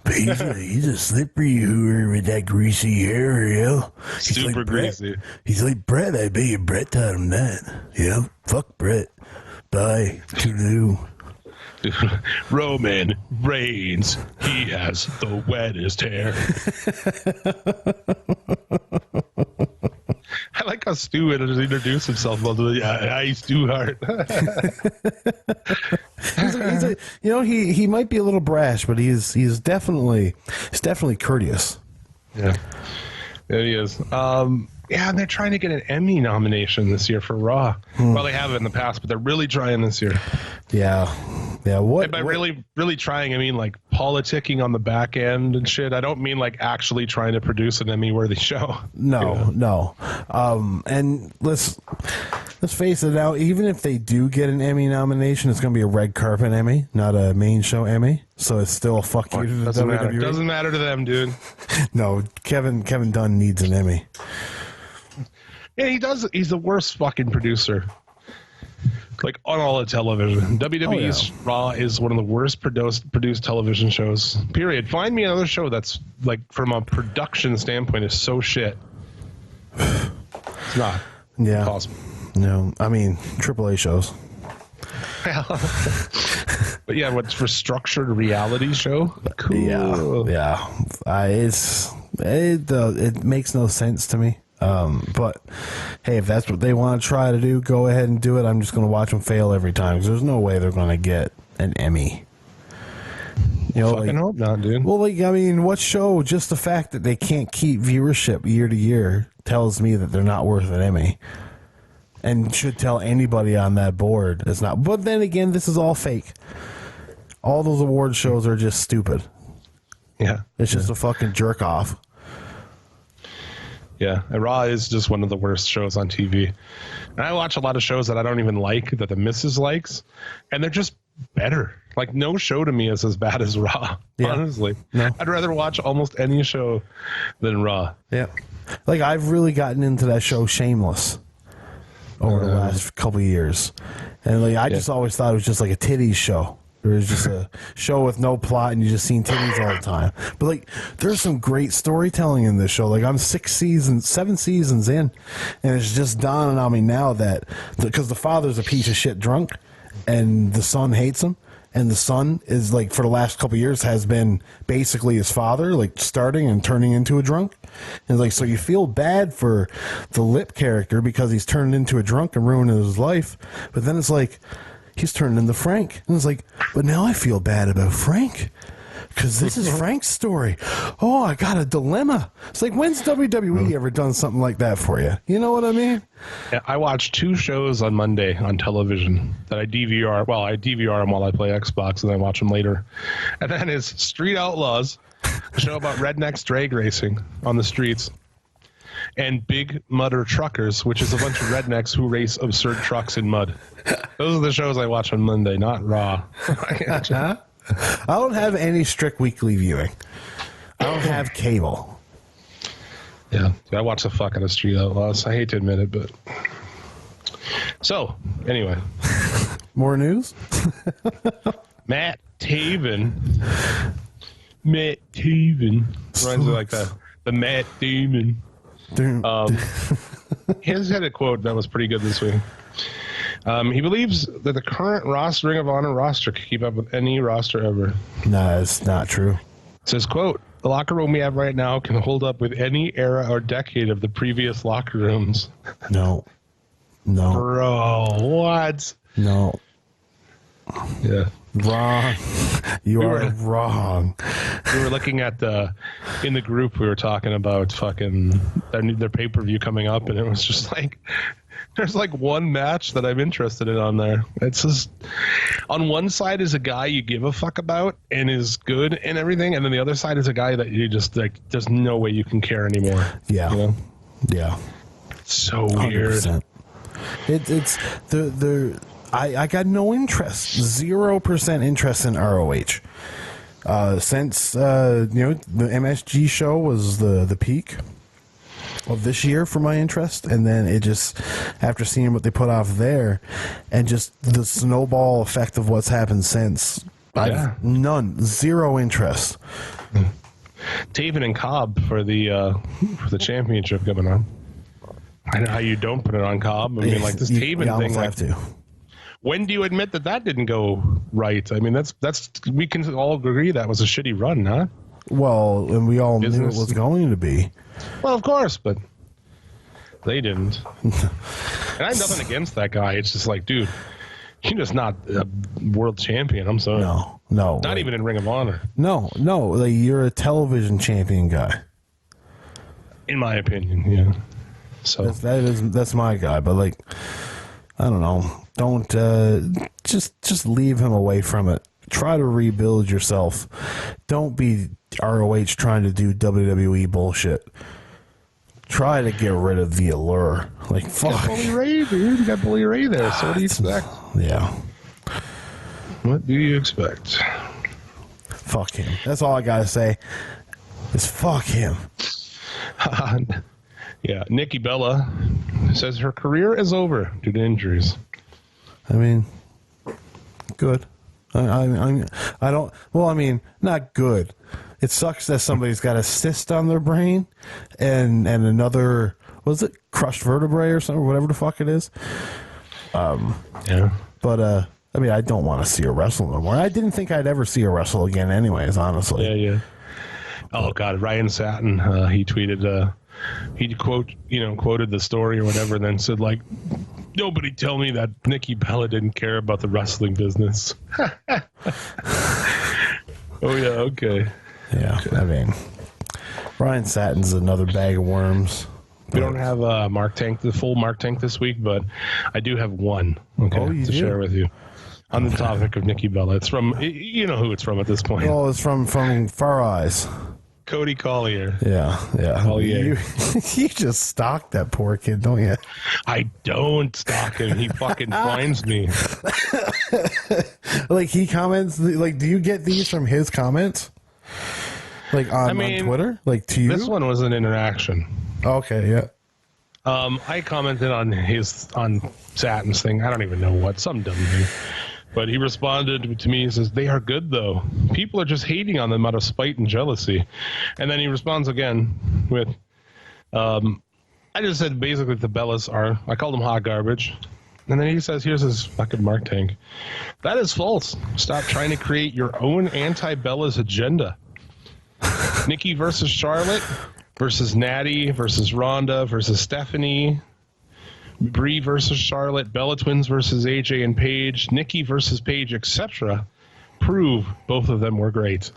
D: But he's a slippery hooer with that greasy hair, you know? He's
C: Super
D: like Brett.
C: greasy.
D: He's like Brett. I bet you Brett taught him that. Yeah, fuck Brett. Bye. Toodaloo.
C: Roman Reigns, he has the wettest hair. I like how Stu introduced himself. Hi, Stu Hart.
D: He might be a little brash, but he's definitely courteous.
C: Yeah, he is. Yeah, and they're trying to get an Emmy nomination this year for Raw. Well, they have it in the past, but they're really trying this year.
D: Yeah. What?
C: And by really trying, I mean like politicking on the back end and shit. I don't mean like actually trying to produce an Emmy-worthy show.
D: No. And let's face it now. Even if they do get an Emmy nomination, it's going to be a red carpet Emmy, not a main show Emmy. So it's still a fuck you to the WWE.
C: Doesn't matter to them, dude.
D: No, Kevin Dunn needs an Emmy.
C: Yeah, he does. He's the worst fucking producer. Like on all of television. WWE's Raw is one of the worst produced television shows. Period. Find me another show that's like from a production standpoint is so shit. It's not.
D: Yeah.
C: Possible.
D: No, I mean AAA shows.
C: But yeah, what's for structured reality show? Cool.
D: Yeah. It makes no sense to me. But hey, if that's what they want to try to do, go ahead and do it. I'm just going to watch them fail every time because there's no way they're going to get an Emmy.
C: Fucking hope not, dude.
D: Well, I mean, what show? Just the fact that they can't keep viewership year to year tells me that they're not worth an Emmy, and should tell anybody on that board it's not. But then again, this is all fake. All those award shows are just stupid.
C: Yeah,
D: it's just a fucking jerk off.
C: Yeah, and Raw is just one of the worst shows on TV. And I watch a lot of shows that I don't even like, that the missus likes, and they're just better. Like, no show to me is as bad as Raw, honestly. No. I'd rather watch almost any show than Raw.
D: Yeah. Like, I've really gotten into that show Shameless over the last couple of years. And, like, I just always thought it was just like a titties show. It was just a show with no plot, and you just seen titties all the time. But like, there's some great storytelling in this show. Like, I'm 7 seasons in, and it's just dawning on me now that because the father's a piece of shit drunk, and the son hates him, and the son is like for the last couple of years has been basically his father, like starting and turning into a drunk. And like, so you feel bad for the Lip character because he's turned into a drunk and ruining his life, but then it's like, he's turned into Frank. And it's like, but now I feel bad about Frank because this is Frank's story. Oh, I got a dilemma. It's like, when's WWE ever done something like that for you? You know what I mean?
C: Yeah, I watch 2 shows on Monday on television that I DVR. Well, I DVR them while I play Xbox, and I watch them later. And then is Street Outlaws, a show about rednecks drag racing on the streets, and Big Mudder Truckers, which is a bunch of rednecks who race absurd trucks in mud. Those are the shows I watch on Monday, not Raw.
D: I don't have any strict weekly viewing. I don't have cable.
C: Yeah, I watch the fuck out of Street Outlaws. I hate to admit it, but... So, anyway.
D: More news?
C: Matt Taven. Reminds me like the Matt Damon. He has had a quote that was pretty good this week. He believes that the current Ring of Honor roster can keep up with any roster ever.
D: No, it's not true.
C: It says, quote, the locker room we have right now can hold up with any era or decade of the previous locker rooms.
D: No.
C: Bro, what?
D: No.
C: Yeah.
D: Wrong. You are wrong.
C: We were looking at in the group, we were talking about fucking their pay-per-view coming up, and it was just like, there's like one match that I'm interested in on there. It's just, on one side is a guy you give a fuck about and is good and everything, and then the other side is a guy that you just like, there's no way you can care anymore.
D: Yeah.
C: You know?
D: Yeah.
C: So weird.
D: 100%. It's I got no interest, 0% interest in ROH. Since the MSG show was the peak of this year for my interest, and then it just, after seeing what they put off there, and just the snowball effect of what's happened since, I've zero interest.
C: Taven and Cobb for the championship coming on. I don't know how you don't put it on Cobb. I mean, like this Taven thing.
D: Have to.
C: When do you admit that didn't go right? I mean, that's we can all agree that was a shitty run, huh?
D: Well, and we all knew it was going to be.
C: Well, of course, but they didn't. And I have nothing against that guy. It's just like, dude, you're just not a world champion. I'm sorry.
D: No.
C: Not even in Ring of Honor.
D: No. Like, you're a television champion guy.
C: In my opinion, yeah. So
D: that's my guy. But like, I don't know. Don't just leave him away from it. Try to rebuild yourself. Don't be ROH trying to do WWE bullshit. Try to get rid of the allure. Like, fuck.
C: You got Bully Ray, dude. You got Bully Ray there. So what do you expect?
D: Yeah.
C: What do you expect?
D: Fuck him. That's all I gotta say. Is fuck him.
C: Yeah. Nikki Bella says her career is over due to injuries.
D: I mean, good. I don't. Well, I mean, not good. It sucks that somebody's got a cyst on their brain, and another, was it crushed vertebrae or something, whatever the fuck it is.
C: Yeah.
D: But I mean, I don't want to see her wrestle no more. I didn't think I'd ever see her wrestle again, anyways. Honestly.
C: Yeah. Oh God, Ryan Satin. He tweeted. He quoted the story or whatever, and then said like, "Nobody tell me that Nikki Bella didn't care about the wrestling business." Oh yeah, okay.
D: Yeah, I mean, Ryan Satin's another bag of worms.
C: We don't have the full Mark Tank this week, but I do have one to share with you on the topic of Nikki Bella. It's from, you know who it's from at this point.
D: Oh, it's from Far Eyes.
C: Cody Collier.
D: Yeah.
C: Collier.
D: You just stalk that poor kid, don't you?
C: I don't stalk him. He fucking finds me.
D: Like, he comments, like, do you get these from his comments? Like on Twitter? Like, to you?
C: This one was an interaction.
D: Okay, yeah.
C: I commented on Satin's thing. I don't even know what, some dumb thing. But he responded to me and says, "They are good, though. People are just hating on them out of spite and jealousy." And then he responds again with, I just said basically the Bellas are, I called them hot garbage. And then he says, here's his fucking Mark Tank. "That is false. Stop trying to create your own anti-Bellas agenda. Nikki versus Charlotte versus Natty versus Ronda versus Stephanie, Brie versus Charlotte, Bella Twins versus AJ and Paige, Nikki versus Paige, etc. prove both of them were great."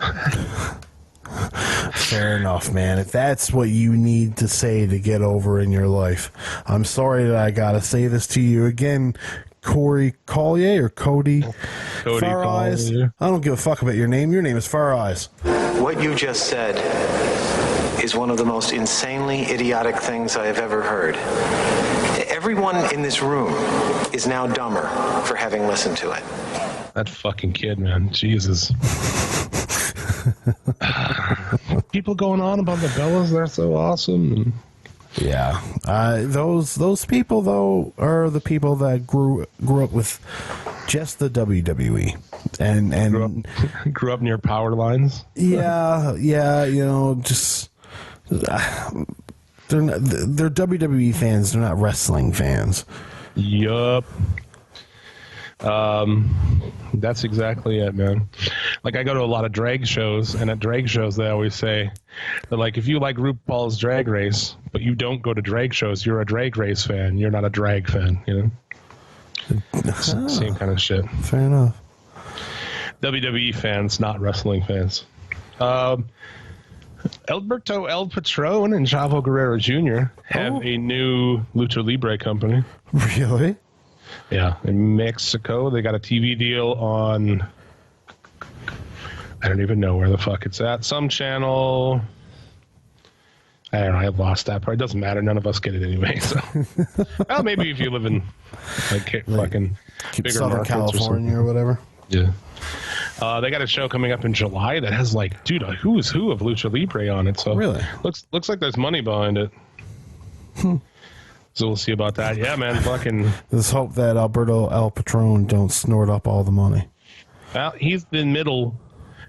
D: Fair enough, man. If that's what you need to say to get over in your life, I'm sorry that I gotta say this to you again, Corey Collier or Cody Far Eyes. I don't give a fuck about your name. Your name is Far Eyes.
G: What you just said is one of the most insanely idiotic things I have ever heard. Everyone in this room is now dumber for having listened to it.
C: That fucking kid, man. Jesus. People going on about the Bellas, they're so awesome.
D: Yeah. Those people, though, are the people that grew up with just the WWE. And
C: grew up near power lines.
D: Yeah, you know, just... They're WWE fans. They're not wrestling fans.
C: Yup. That's exactly it, man. Like, I go to a lot of drag shows, and at drag shows they always say, they're like, if you like RuPaul's Drag Race, but you don't go to drag shows, you're a Drag Race fan. You're not a drag fan, you know? Same kind of shit.
D: Fair enough.
C: WWE fans, not wrestling fans. Alberto El Patron and Chavo Guerrero Jr. have a new Lucha Libre company.
D: Really?
C: Yeah, in Mexico. They got a TV deal on... I don't even know where the fuck it's at. Some channel... I don't know. I've lost that part. It doesn't matter. None of us get it anyway. So, well, maybe if you live in fucking bigger
D: Southern
C: markets
D: California or whatever.
C: Yeah. They got a show coming up in July that has a who's who of Lucha Libre on it. So
D: really,
C: looks like there's money behind it. So we'll see about that. Yeah, man. Fucking.
D: Let's hope that Alberto El Patron don't snort up all the money.
C: Well, he's the middle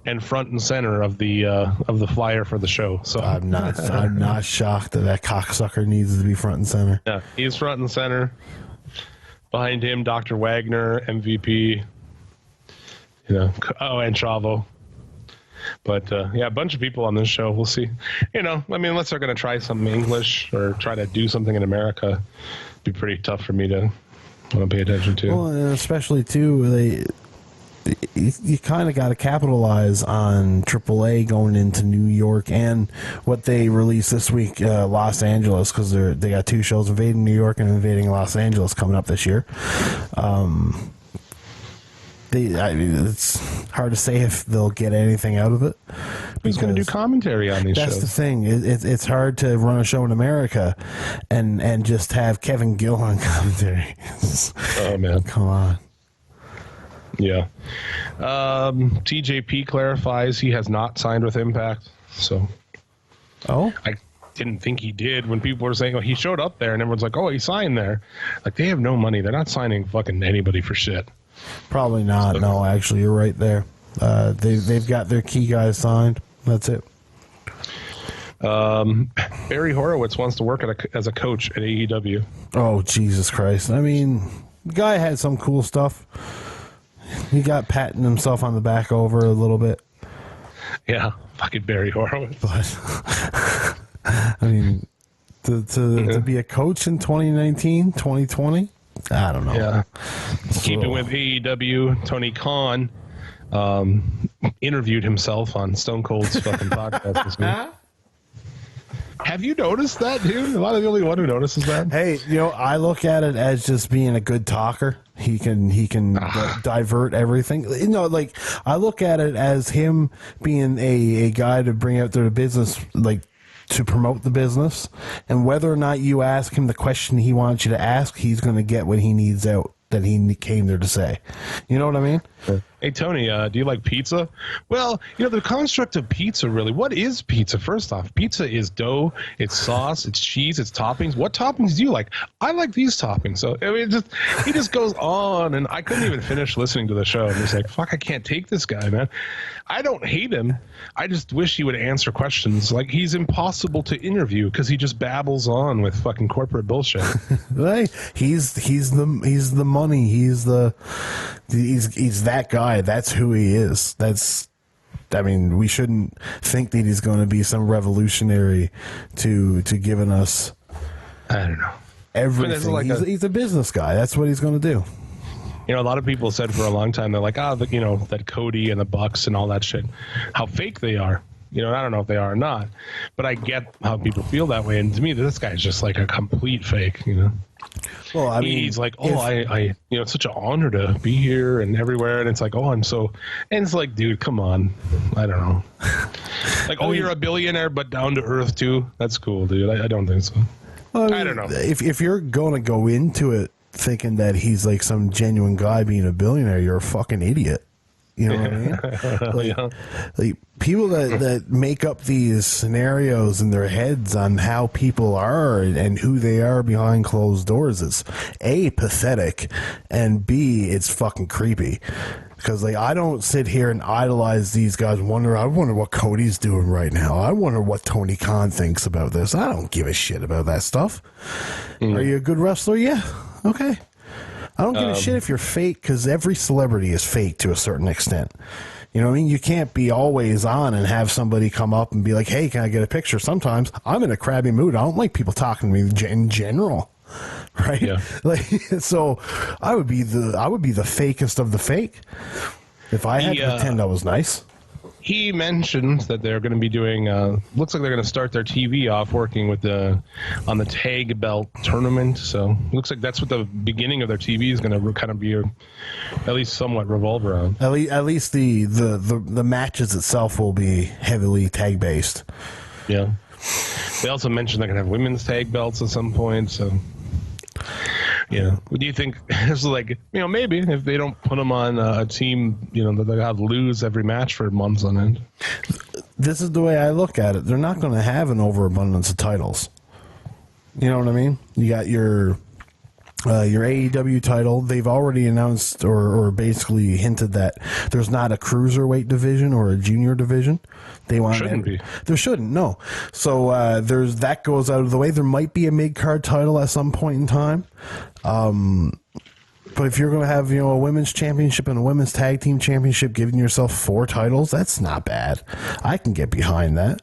C: and front and center of the flyer for the show. So
D: I'm not shocked that cocksucker needs to be front and center.
C: Yeah, he's front and center. Behind him, Dr. Wagner, MVP. And Chavo. But yeah, a bunch of people on this show. We'll see. Unless they're going to try something English or try to do something in America, it'd be pretty tough for me to want to pay attention to.
D: Well, and especially too, you kind of got to capitalize on AAA going into New York and what they released this week, Los Angeles, because they got two shows, Invading New York and Invading Los Angeles, coming up this year. It's hard to say if they'll get anything out of it.
C: Who's going to do commentary on these shows?
D: That's the thing. It's hard to run a show in America and just have Kevin Gill on commentary.
C: Oh, man.
D: Come on.
C: Yeah. TJP clarifies he has not signed with Impact. So.
D: Oh?
C: I didn't think he did when people were saying, he showed up there and everyone's like, he signed there. Like, they have no money. They're not signing fucking anybody for shit.
D: Probably not. No, actually, you're right there. They've got their key guys signed. That's it.
C: Barry Horowitz wants to work as a coach at AEW.
D: Oh, Jesus Christ. I mean, the guy had some cool stuff. He got patting himself on the back over a little bit.
C: Yeah, fucking Barry Horowitz.
D: But, I mean, to be a coach in 2019, 2020? I don't know.
C: Yeah. Keeping with AEW, Tony Khan interviewed himself on Stone Cold's fucking podcast this week. Have you noticed that, dude? Am I the only one who notices that?
D: Hey, I look at it as just being a good talker. He can divert everything. I look at it as him being a guy to bring out their business, to promote the business, and whether or not you ask him the question he wants you to ask, he's going to get what he needs out that he came there to say. You know what I mean?
C: Hey, Tony, do you like pizza? Well, the construct of pizza, really, what is pizza? First off, pizza is dough, it's sauce, it's cheese, it's toppings. What toppings do you like? I like these toppings. So he just goes on, and I couldn't even finish listening to the show. And he's like, fuck, I can't take this guy, man. I don't hate him. I just wish he would answer questions. Like, he's impossible to interview because he just babbles on with fucking corporate bullshit.
D: Right? He's the money. He's that guy. That's who he is. We shouldn't think that he's going to be some revolutionary to giving us,
C: I don't know,
D: everything. He's a business guy. That's what he's going to do.
C: A lot of people said for a long time, they're like, that Cody and the Bucks and all that shit, how fake they are. I don't know if they are or not, but I get how people feel that way. And to me, this guy's just like a complete fake, Well, I mean, he's like, it's such an honor to be here and everywhere. And it's like, and it's like, dude, come on. I don't know. Like, you're a billionaire, but down to earth too. That's cool, dude. I don't think so.
D: Well,
C: I don't know.
D: If you're going to go into it thinking that he's like some genuine guy being a billionaire, you're a fucking idiot. You know what I mean? Like people that make up these scenarios in their heads on how people are and who they are behind closed doors, it's A, pathetic, and B, it's fucking creepy. Because I don't sit here and idolize these guys. I wonder what Cody's doing right now. I wonder what Tony Khan thinks about this. I don't give a shit about that stuff. Are you a good wrestler? Yeah. Okay. I don't give a shit if you're fake, because every celebrity is fake to a certain extent. You know what I mean? You can't be always on and have somebody come up and be like, hey, can I get a picture? Sometimes I'm in a crabby mood. I don't like people talking to me in general. Right? Yeah. So I would be the fakest of the fake. If I had to pretend I was nice.
C: He mentioned that they're going to be doing. Looks like they're going to start their TV off working with on the tag belt tournament. So looks like that's what the beginning of their TV is going to kind of be, at least somewhat revolve around.
D: At least the matches itself will be heavily tag based.
C: Yeah. They also mentioned they're going to have women's tag belts at some point. So. Yeah. What do you think? It's like, maybe if they don't put them on a team, that they have to lose every match for months on end.
D: This is the way I look at it. They're not going to have an overabundance of titles. You know what I mean? You got your AEW title. They've already announced or basically hinted that there's not a cruiserweight division or a junior division. They want
C: shouldn't be.
D: There shouldn't, no. So there's that goes out of the way. There might be a mid-card title at some point in time. But if you're going to have, a women's championship and a women's tag team championship, giving yourself 4 titles, that's not bad. I can get behind that.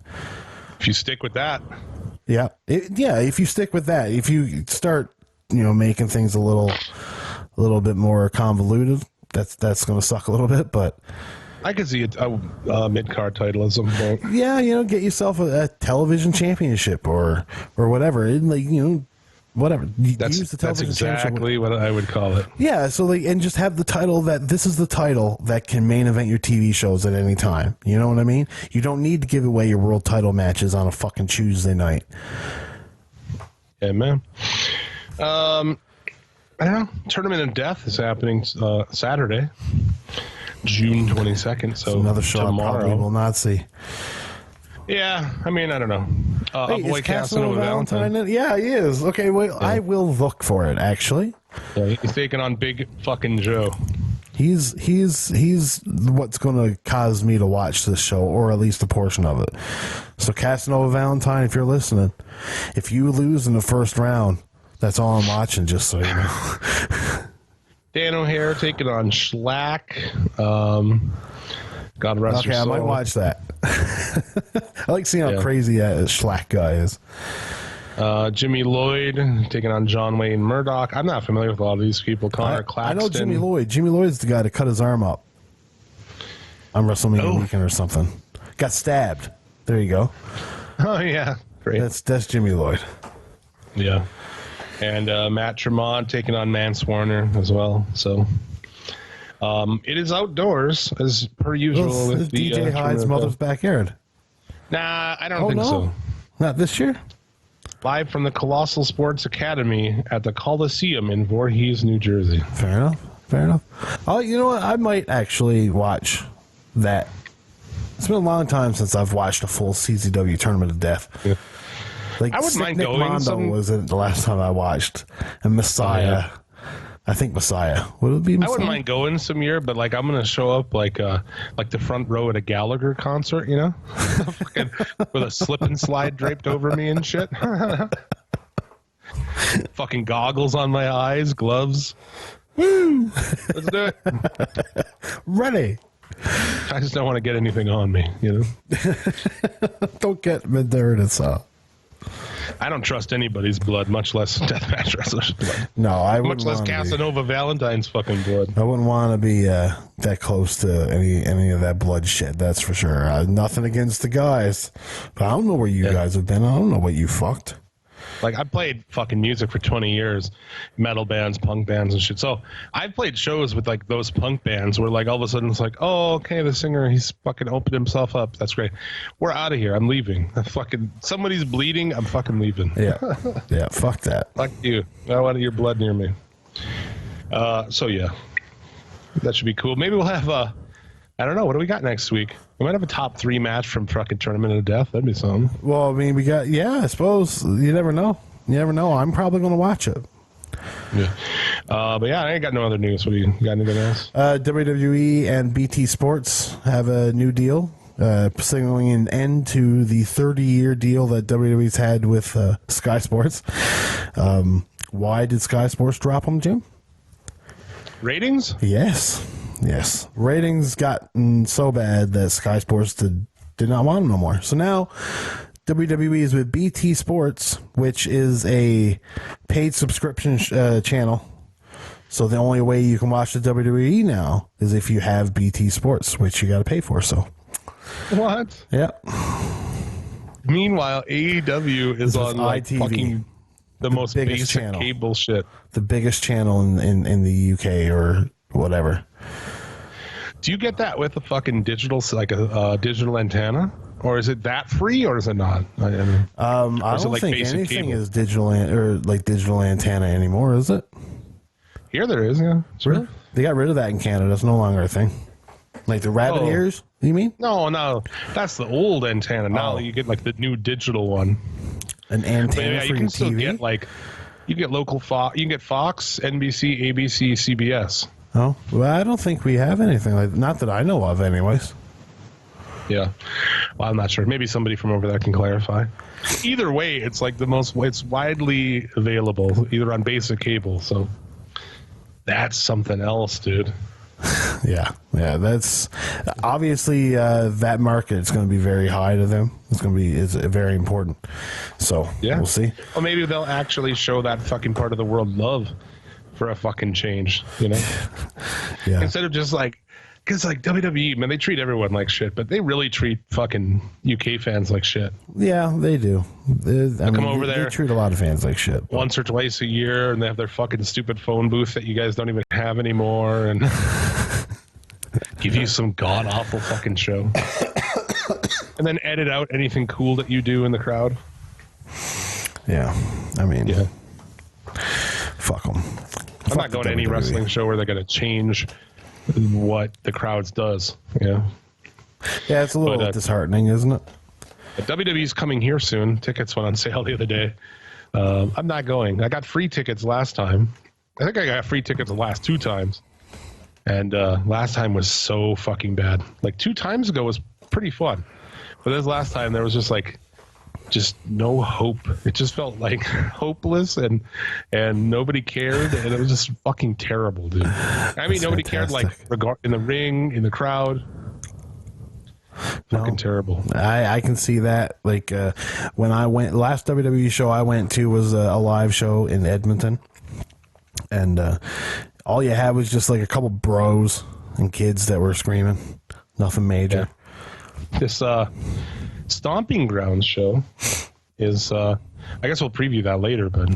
C: If you stick with that.
D: Yeah. If you stick with that, if you start, making things a little bit more convoluted, that's going to suck a little bit, but
C: I could see a mid-card title at some point.
D: Yeah, get yourself a television championship or whatever. Whatever.
C: That's exactly what I would call it.
D: Yeah, so and just have the title that this is the title that can main event your TV shows at any time. You know what I mean? You don't need to give away your world title matches on a fucking Tuesday night.
C: Yeah, man. Tournament of Death is happening Saturday, June 22nd. So
D: another show
C: tomorrow.
D: I probably will not see.
C: Yeah, I don't know.
D: Is Casanova Valentine? Yeah, he is. Okay, well, yeah. I will look for it, actually.
C: Yeah, he's taking on Big fucking Joe.
D: He's what's going to cause me to watch this show, or at least a portion of it. So Casanova Valentine, if you're listening, if you lose in the first round, that's all I'm watching, just so you know.
C: Dan O'Hare taking on Schlack. God rest your soul.
D: Okay, I might watch that. I like seeing how crazy that Schlack guy is.
C: Jimmy Lloyd taking on John Wayne Murdoch. I'm not familiar with a lot of these people. Connor Claxton.
D: I know Jimmy Lloyd. Jimmy Lloyd's the guy that cut his arm up on WrestleMania weekend or something. Got stabbed. There you go.
C: Oh, yeah. Great.
D: That's Jimmy Lloyd.
C: Yeah. And Matt Tremont taking on Mance Warner as well. So it is outdoors as per usual. With the
D: DJ Hyde's mother's backyard.
C: Nah, I don't think so.
D: Not this year?
C: Live from the Colossal Sports Academy at the Coliseum in Voorhees, New Jersey.
D: Fair enough. Oh, you know what? I might actually watch that. It's been a long time since I've watched a full CZW Tournament of Death. Yeah. Like,
C: I wouldn't mind going.
D: Mondo was it the last time I watched, and Messiah. Oh, yeah. I think Messiah. Would it be Messiah?
C: I wouldn't mind going some year, but I'm gonna show up like the front row at a Gallagher concert, with a slip and slide draped over me and shit. Fucking goggles on my eyes, gloves. Woo! Let's do it.
D: Ready.
C: I just don't want to get anything on me,
D: Don't get me there in itself.
C: I don't trust anybody's blood, much less deathmatch wrestlers' blood.
D: No, I wouldn't.
C: Much less Casanova Valentine's fucking blood.
D: I wouldn't want to be that close to any of that bloodshed. That's for sure. Nothing against the guys, but I don't know where you guys have been. I don't know what you fucked.
C: I played fucking music for 20 years, metal bands, punk bands, and shit. So I've played shows with those punk bands where all of a sudden it's oh, okay, the singer, he's fucking opened himself up. That's great. We're out of here. I'm leaving. Somebody's bleeding. I'm fucking leaving.
D: Yeah, yeah. Fuck that.
C: Fuck you. I don't want your blood near me. So yeah, that should be cool. Maybe we'll have I don't know. What do we got next week? We might have a top 3 match from fucking Tournament of Death. That'd be something.
D: Well, I mean, we got, I suppose. You never know. I'm probably going to watch it.
C: Yeah. But yeah, I ain't got no other news. What do you got? Anything else?
D: WWE and BT Sports have a new deal, signaling an end to the 30-year deal that WWE's had with Sky Sports. Why did Sky Sports drop them, Jim?
C: Ratings?
D: Yes. Ratings gotten so bad that Sky Sports did not want them no more. So now WWE is with BT Sports, which is a paid subscription channel So the only way you can watch the WWE now is if you have BT Sports, which you got to pay for. So
C: What?
D: yeah.
C: Meanwhile, AEW is on like
D: ITV,
C: fucking the most
D: biggest
C: basic
D: channel.
C: cable shit.
D: The biggest channel in the UK or whatever.
C: Do you get that with a fucking digital, like a digital antenna? Or is it that free, or is it not? I mean,
D: I
C: is it
D: don't
C: like
D: think
C: basic
D: anything
C: cable?
D: is digital or like digital antenna anymore, is it?
C: Here there is, yeah. Sure.
D: Really? They got rid of that in Canada. It's no longer a thing. Like the rabbit
C: Oh.
D: ears, you mean?
C: No, that's the old antenna. Now
D: Oh.
C: you get like the new digital one.
D: An
C: But
D: antenna
C: yeah,
D: for
C: you
D: your
C: can still
D: TV?
C: get like, you get local Fox, you can get Fox, NBC, ABC, CBS.
D: Oh, well, I don't think we have anything like not that I know of, anyways.
C: Yeah. Well, I'm not sure. Maybe somebody from over there can clarify. Either way, it's like it's widely available, either on basic cable. So that's something else, dude.
D: Yeah, that's obviously that market is going to be very high to them. It's very important. So
C: Yeah.
D: we'll see.
C: Well, maybe they'll actually show that fucking part of the world love for a fucking change, you know?
D: Yeah,
C: Instead of just like, because like WWE, man, they treat everyone like shit, but they really treat fucking UK fans like shit.
D: yeah, they do.
C: over
D: they
C: there
D: treat a lot of fans like shit.
C: Once or twice a year, and they have their fucking stupid phone booth that you guys don't even have anymore, and give you some god awful fucking show, and then edit out anything cool that you do in the crowd.
D: Yeah, I mean,
C: Yeah,
D: fuck them.
C: I'm not going to any wrestling show where they're going to change what the crowds does. Yeah,
D: Yeah, it's a little
C: But,
D: disheartening, isn't it?
C: but WWE's coming here soon. Tickets went on sale the other day. I'm not going. I got free tickets last time. I think I got free tickets the last 2 times. And last time was so fucking bad. Like 2 times ago was pretty fun. But this last time there was just no hope. It just felt like hopeless and nobody cared, and it was just fucking terrible, dude. I mean, nobody cared like in the ring, in the crowd. Fucking terrible.
D: I can see that. Like when I went last WWE show I went to was a live show in Edmonton, and all you had was just like a couple bros and kids that were screaming. Nothing major.
C: Yeah. This Stomping Grounds show is I guess we'll preview that later, but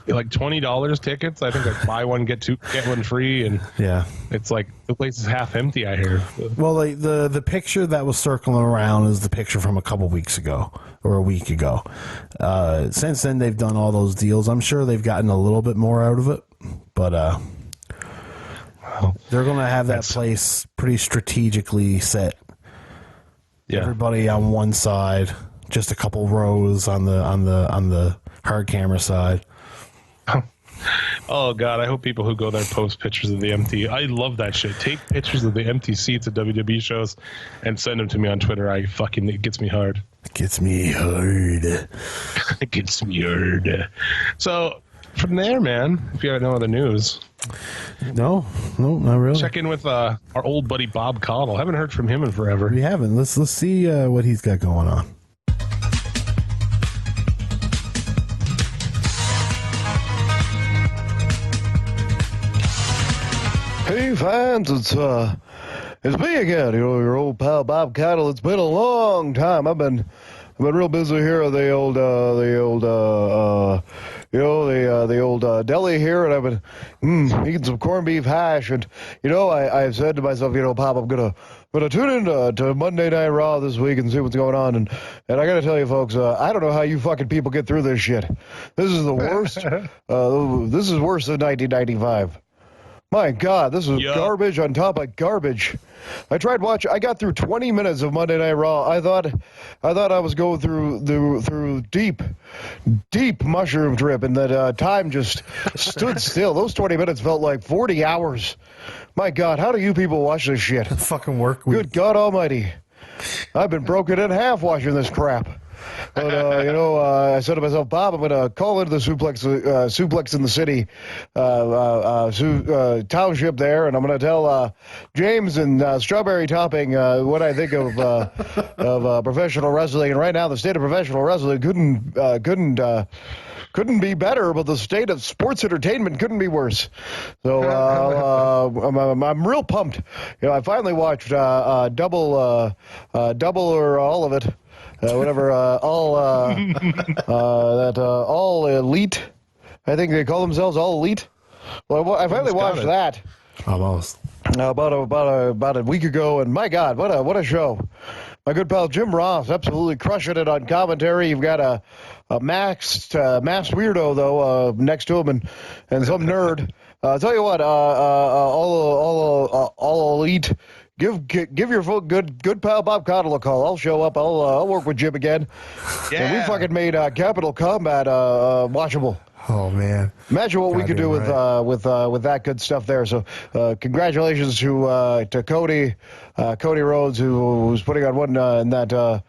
C: like $20 tickets. I think like buy one get one free, and
D: Yeah.
C: it's like the place is half empty. I hear.
D: Well, like the picture that was circling around is the picture from a couple weeks ago or a week ago. Since then, they've done all those deals. I'm sure they've gotten a little bit more out of it, but they're going to have that place pretty strategically set.
C: Yeah.
D: Everybody on one side, just a couple rows on the hard camera side.
C: Oh God, I hope people who go there post pictures of the empty. I love that shit. Take pictures of the empty seats at WWE shows and send them to me on Twitter. It gets me hard.
D: It gets me hard.
C: It gets me hard. So from there, man, if you have no other news,
D: No, not really.
C: check in with our old buddy Bob Caudle. Haven't heard from him in forever.
D: We haven't. Let's see what he's got going on.
H: Hey fans, it's me again. You know, your old pal Bob Caudle. It's been a long time. I've been real busy here at the old deli here, and I've been eating some corned beef hash. And you know, I said to myself, you know, Pop, I'm gonna tune in to Monday Night Raw this week and see what's going on. And I gotta tell you, folks, I don't know how you fucking people get through this shit. This is the worst. This is worse than 1995. My God, this is garbage on top of garbage. I tried watching. I got through 20 minutes of Monday Night Raw. I thought I was going through deep mushroom trip, and that time just stood still. Those 20 minutes felt like 40 hours. My God, how do you people watch this shit?
D: Fucking work.
H: Good God Almighty! I've been broken in half watching this crap. But, you know, I said to myself, Bob, I'm going to call into the Suplex in the City township there, and I'm going to tell James and Strawberry Topping what I think of professional wrestling. And right now, the state of professional wrestling couldn't couldn't be better, but the state of sports entertainment couldn't be worse. So I'm real pumped. I finally watched double or all of it, whatever. All Elite. I think they call themselves All Elite. Well, I finally watched that.
D: Almost.
H: About a week ago, and my God, what a show! My good pal Jim Ross absolutely crushing it on commentary. You've got a masked weirdo though next to him, and some nerd. I'll tell you what, all Elite. Give your good pal Bob Cottle a call. I'll show up. I'll work with Jim again. Yeah, and we fucking made Capital Combat watchable.
D: Oh man!
H: Imagine what we could do with that good stuff there. So, congratulations to Cody Rhodes, who's putting on one in that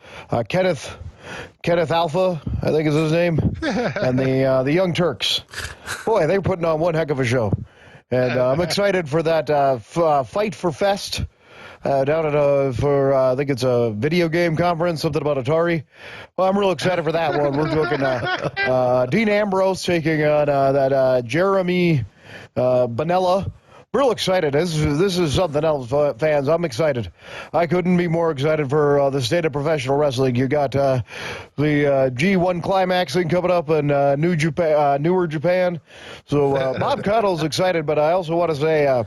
H: Kenneth Alpha, I think is his name, and the Young Turks. Boy, they're putting on one heck of a show, and I'm excited for that Fight for Fest. Down at I think it's a video game conference, something about Atari. Well, I'm real excited for that one. We're looking Dean Ambrose taking on that Jeremy Bonella. Real excited. This is something else, fans. I'm excited. I couldn't be more excited for the state of professional wrestling. You got the G1 climaxing coming up in Newer Japan. So Bob Cottle's excited, but I also want to say.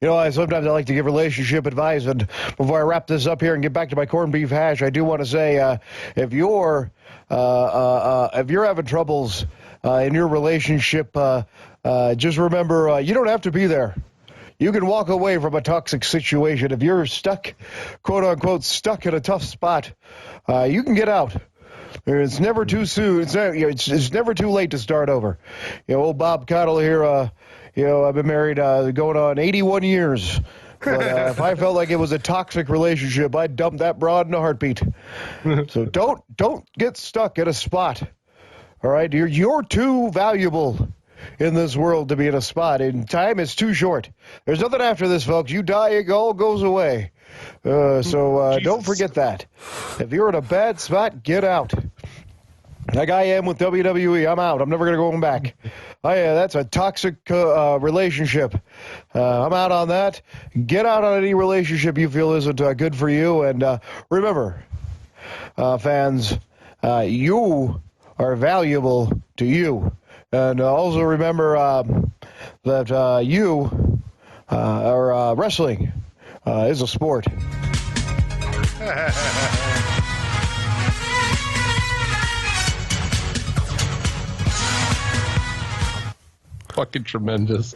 H: Sometimes I like to give relationship advice, and before I wrap this up here and get back to my corned beef hash, I do want to say if you're having troubles in your relationship, just remember you don't have to be there. You can walk away from a toxic situation. If you're stuck, quote unquote, stuck in a tough spot, you can get out. It's never too soon. It's never too late to start over. Old Bob Cottle here. I've been married going on 81 years. But if I felt like it was a toxic relationship, I'd dump that broad in a heartbeat. So don't get stuck in a spot. All right, you're too valuable in this world to be in a spot, and time is too short. There's nothing after this, folks. You die, it all goes away. So don't forget that. If you're in a bad spot, get out. Like I am with WWE, I'm out. I'm never going to go back. That's a toxic relationship. I'm out on that. Get out on any relationship you feel isn't good for you. And remember, fans, you are valuable to you. And also remember that you are wrestling is a sport.
C: Fucking tremendous.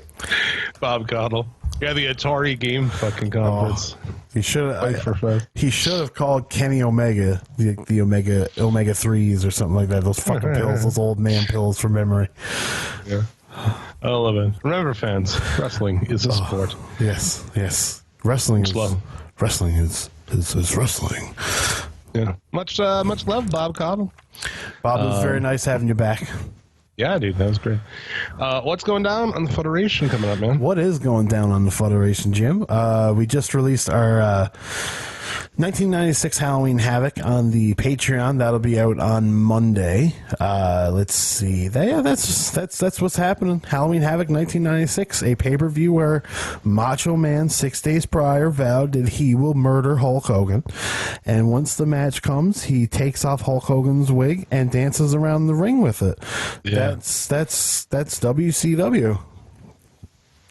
C: Bob Cottle. Yeah, the Atari game fucking conference.
D: He should have called Kenny Omega the Omega 3s or something like that. Those fucking pills, those old man pills from memory.
C: Yeah. I love it. Remember, fans, wrestling is a sport.
D: Yes. Wrestling is wrestling.
C: Yeah. Much love, Bob Cottle.
D: Bob, it was very nice having you back.
C: Yeah, dude, that was great. What's going down on the Federation coming up, man?
D: What is going down on the Federation, Jim? We just released our 1996 Halloween Havoc on the Patreon. That'll be out on Monday. Let's see. That's what's happening. Halloween Havoc 1996, a pay-per-view where Macho Man 6 days prior vowed that he will murder Hulk Hogan. And once the match comes, he takes off Hulk Hogan's wig and dances around the ring with it. Yeah. That's WCW.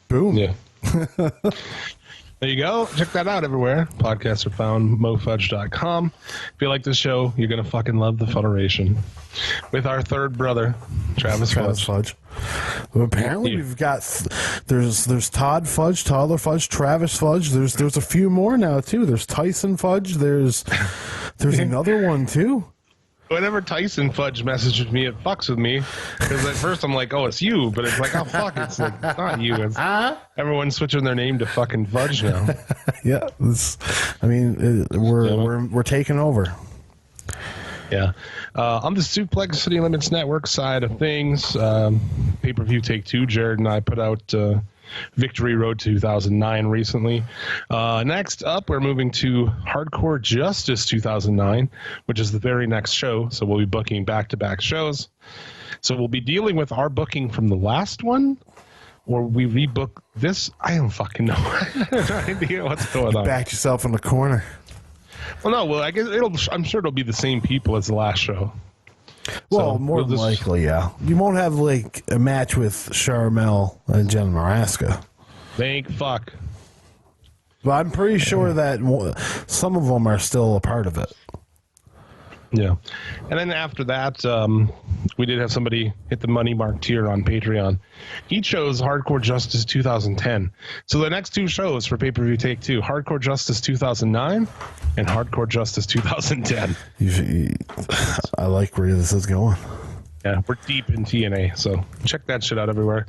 D: Boom.
C: Yeah. There you go. Check that out everywhere. Podcasts are found, mofudge.com. If you like this show, you're going to fucking love the Federation. With our third brother, Travis Fudge.
D: Well, apparently we've got, there's Todd Fudge, Toddler Fudge, Travis Fudge. There's a few more now, too. There's Tyson Fudge. There's another one, too.
C: Whenever Tyson Fudge messages me, it fucks with me. Because at first I'm like, oh, it's you. But it's like, oh, fuck, it's like, not you. It's, everyone's switching their name to fucking Fudge now.
D: Yeah. We're taking over.
C: Yeah. On the Suplex City Limits Network side of things, pay-per-view Take 2, Jared and I put out Victory Road 2009 recently. Next up, we're moving to Hardcore Justice 2009, which is the very next show. So we'll be booking back-to-back shows. So we'll be dealing with our booking from the last one, or we rebook this. I don't fucking know. I have no idea what's going on.
D: Backed yourself in the corner.
C: Well, no. Well, I guess I'm sure it'll be the same people as the last show.
D: Well,
C: So
D: more than likely, yeah. You won't have like a match with Charmel and Jen Maraska.
C: Thank fuck.
D: But I'm pretty sure that some of them are still a part of it.
C: Yeah. And then after that, we did have somebody hit the money mark tier on Patreon. He chose Hardcore Justice 2010. So the next two shows for pay-per-view take two, Hardcore Justice 2009 and Hardcore Justice 2010.
D: I like where this is going.
C: Yeah, we're deep in TNA, so check that shit out everywhere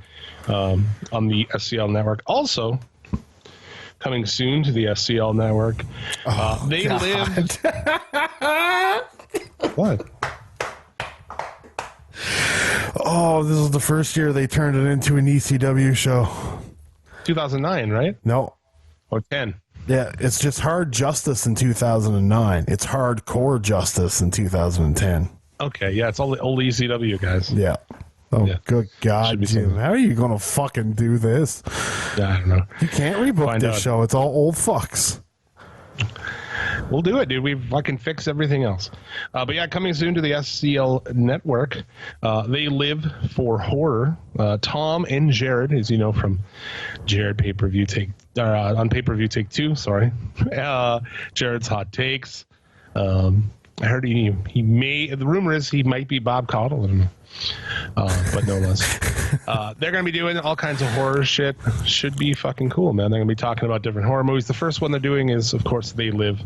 C: on the SCL network. Also, coming soon to the SCL network, They Live... What?
D: Oh, this is the first year they turned it into an ECW show.
C: 2009, right?
D: No.
C: Or 10.
D: Yeah, it's just Hard Justice in 2009. It's Hardcore Justice in 2010.
C: Okay, yeah, it's all the old ECW guys.
D: Yeah. Oh,
C: yeah.
D: Good God, Jim. How are you going to fucking do this?
C: Yeah, I don't know.
D: You can't rebook this show. It's all old fucks.
C: We'll do it, dude. We fucking fix everything else. But yeah, coming soon to the SCL network, They Live for Horror. Tom and Jared, as you know from Jared pay-per-view take on pay-per-view take 2. Sorry, Jared's hot takes. I heard he may. The rumor is he might be Bob Caudle. I don't know. But no less. They're going to be doing all kinds of horror shit. Should be fucking cool, man. They're going to be talking about different horror movies. The first one they're doing is, of course, They Live.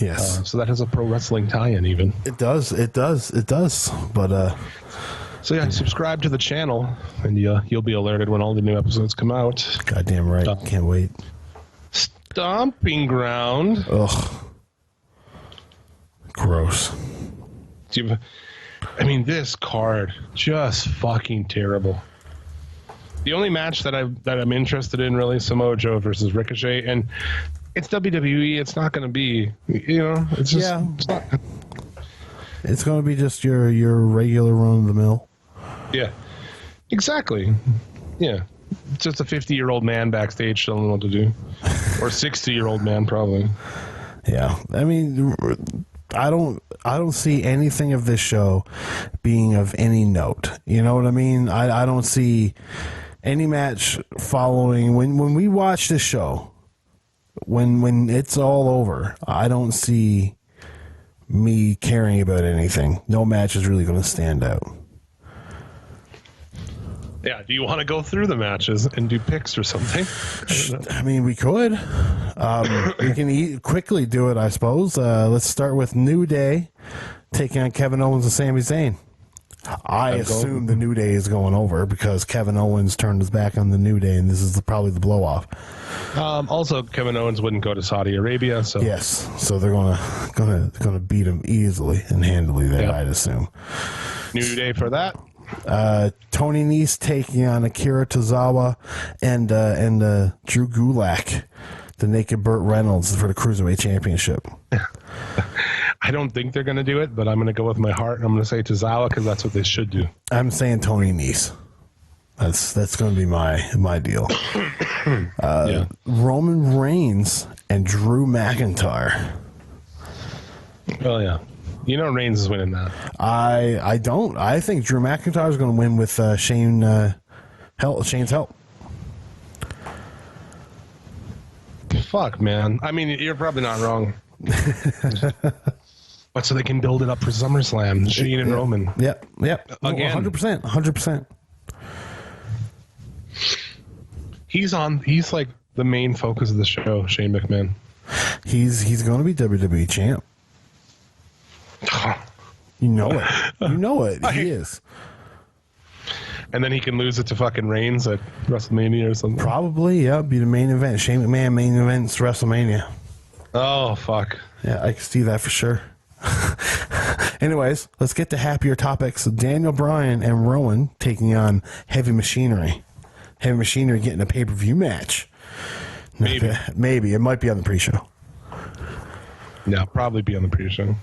D: Yes.
C: So that has a pro wrestling tie-in even.
D: It does. But
C: so yeah, subscribe to the channel and you'll be alerted when all the new episodes come out.
D: Goddamn right. Can't wait.
C: Stomping Ground.
D: Ugh. Gross.
C: I mean, this card just fucking terrible. The only match that I'm interested in really is Samoa Joe versus Ricochet, and it's WWE. It's not going to be, it's just
D: It's going to be just your regular run of the mill.
C: Yeah, exactly. Yeah, just a 50-year-old man backstage telling them what to do, or 60-year-old man probably.
D: Yeah, I mean, I don't see anything of this show being of any note. You know what I mean? I don't see any match following when we watch this show. When it's all over, I don't see me caring about anything. No match is really going to stand out.
C: Yeah, do you want to go through the matches and do picks or something?
D: I mean, we could. We can quickly do it, I suppose. Let's start with New Day taking on Kevin Owens and Sami Zayn. I assume the New Day is going over because Kevin Owens turned his back on the New Day, and this is probably the blow-off.
C: Also, Kevin Owens wouldn't go to Saudi Arabia, so
D: yes, so they're gonna beat him easily and handily there, I'd assume.
C: New Day for that.
D: Tony Nese taking on Akira Tozawa and Drew Gulak, the Naked Burt Reynolds for the Cruiserweight Championship.
C: I don't think they're going to do it, but I'm going to go with my heart, and I'm going to say Tozawa because that's what they should do.
D: I'm saying Tony Nese. That's going to be my deal. Roman Reigns and Drew McIntyre.
C: Well, yeah. Reigns is winning that.
D: I don't. I think Drew McIntyre is going to win with Shane's help.
C: Fuck, man. I mean, you're probably not wrong. But so they can build it up for SummerSlam. Shane and Roman.
D: Yep.
C: Again.
D: 100%.
C: He's like the main focus of the show, Shane McMahon.
D: He's going to be WWE champ. You know it. He is.
C: And then he can lose it to fucking Reigns at WrestleMania or something.
D: Probably, yeah. Be the main event. Shane McMahon main events WrestleMania.
C: Oh, fuck.
D: Yeah, I can see that for sure. Anyways, let's get to happier topics. Daniel Bryan and Rowan taking on Heavy Machinery. Heavy Machinery getting a pay-per-view match.
C: Maybe.
D: Maybe. It might be on the pre-show.
C: Yeah, probably be on the pre-show.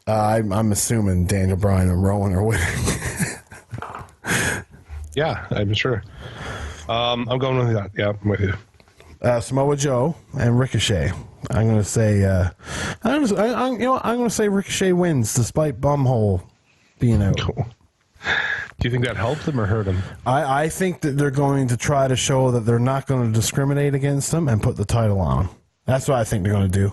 D: I'm assuming Daniel Bryan and Rowan are winning.
C: Yeah, I'm sure. I'm going with that. Yeah, I'm with you.
D: Samoa Joe and Ricochet. I'm going to say, I'm going to say Ricochet wins despite Bumhole being out.
C: Cool. Do you think that helped him or hurt him?
D: I think that they're going to try to show that they're not going to discriminate against him and put the title on. That's what I think they're going to do.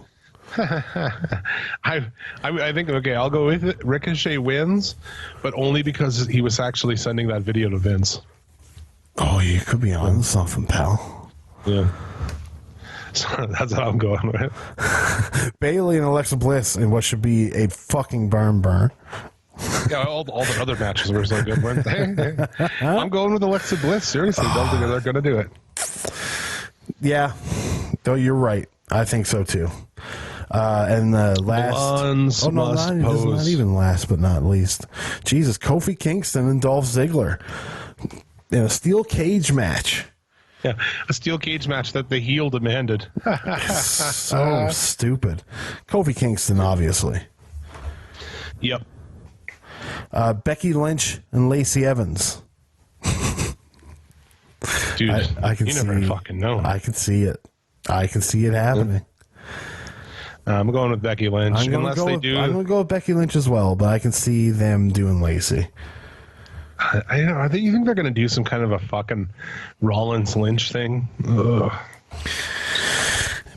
C: I think, okay, I'll go with it. Ricochet wins, but only because he was actually sending that video to Vince.
D: Oh, you could be on something, pal.
C: Yeah. So that's what I'm going with.
D: Bailey and Alexa Bliss in what should be a fucking burn.
C: Yeah, all the other matches were so good, weren't they? I'm going with Alexa Bliss. Seriously, don't think they're going to do it.
D: Yeah, though you're right. I think so too. And the last, not even last but not least. Jesus, Kofi Kingston and Dolph Ziggler in a steel cage match.
C: Yeah, a steel cage match that the heel demanded.
D: So stupid. Kofi Kingston, obviously.
C: Yep.
D: Becky Lynch and Lacey Evans.
C: Dude,
D: I can
C: you
D: see,
C: never fucking know.
D: I can see it. I can see it happening.
C: I'm going with Becky Lynch.
D: I'm going to go with Becky Lynch as well, but I can see them doing Lacey.
C: You think they're going to do some kind of a fucking Rollins Lynch thing? Ugh.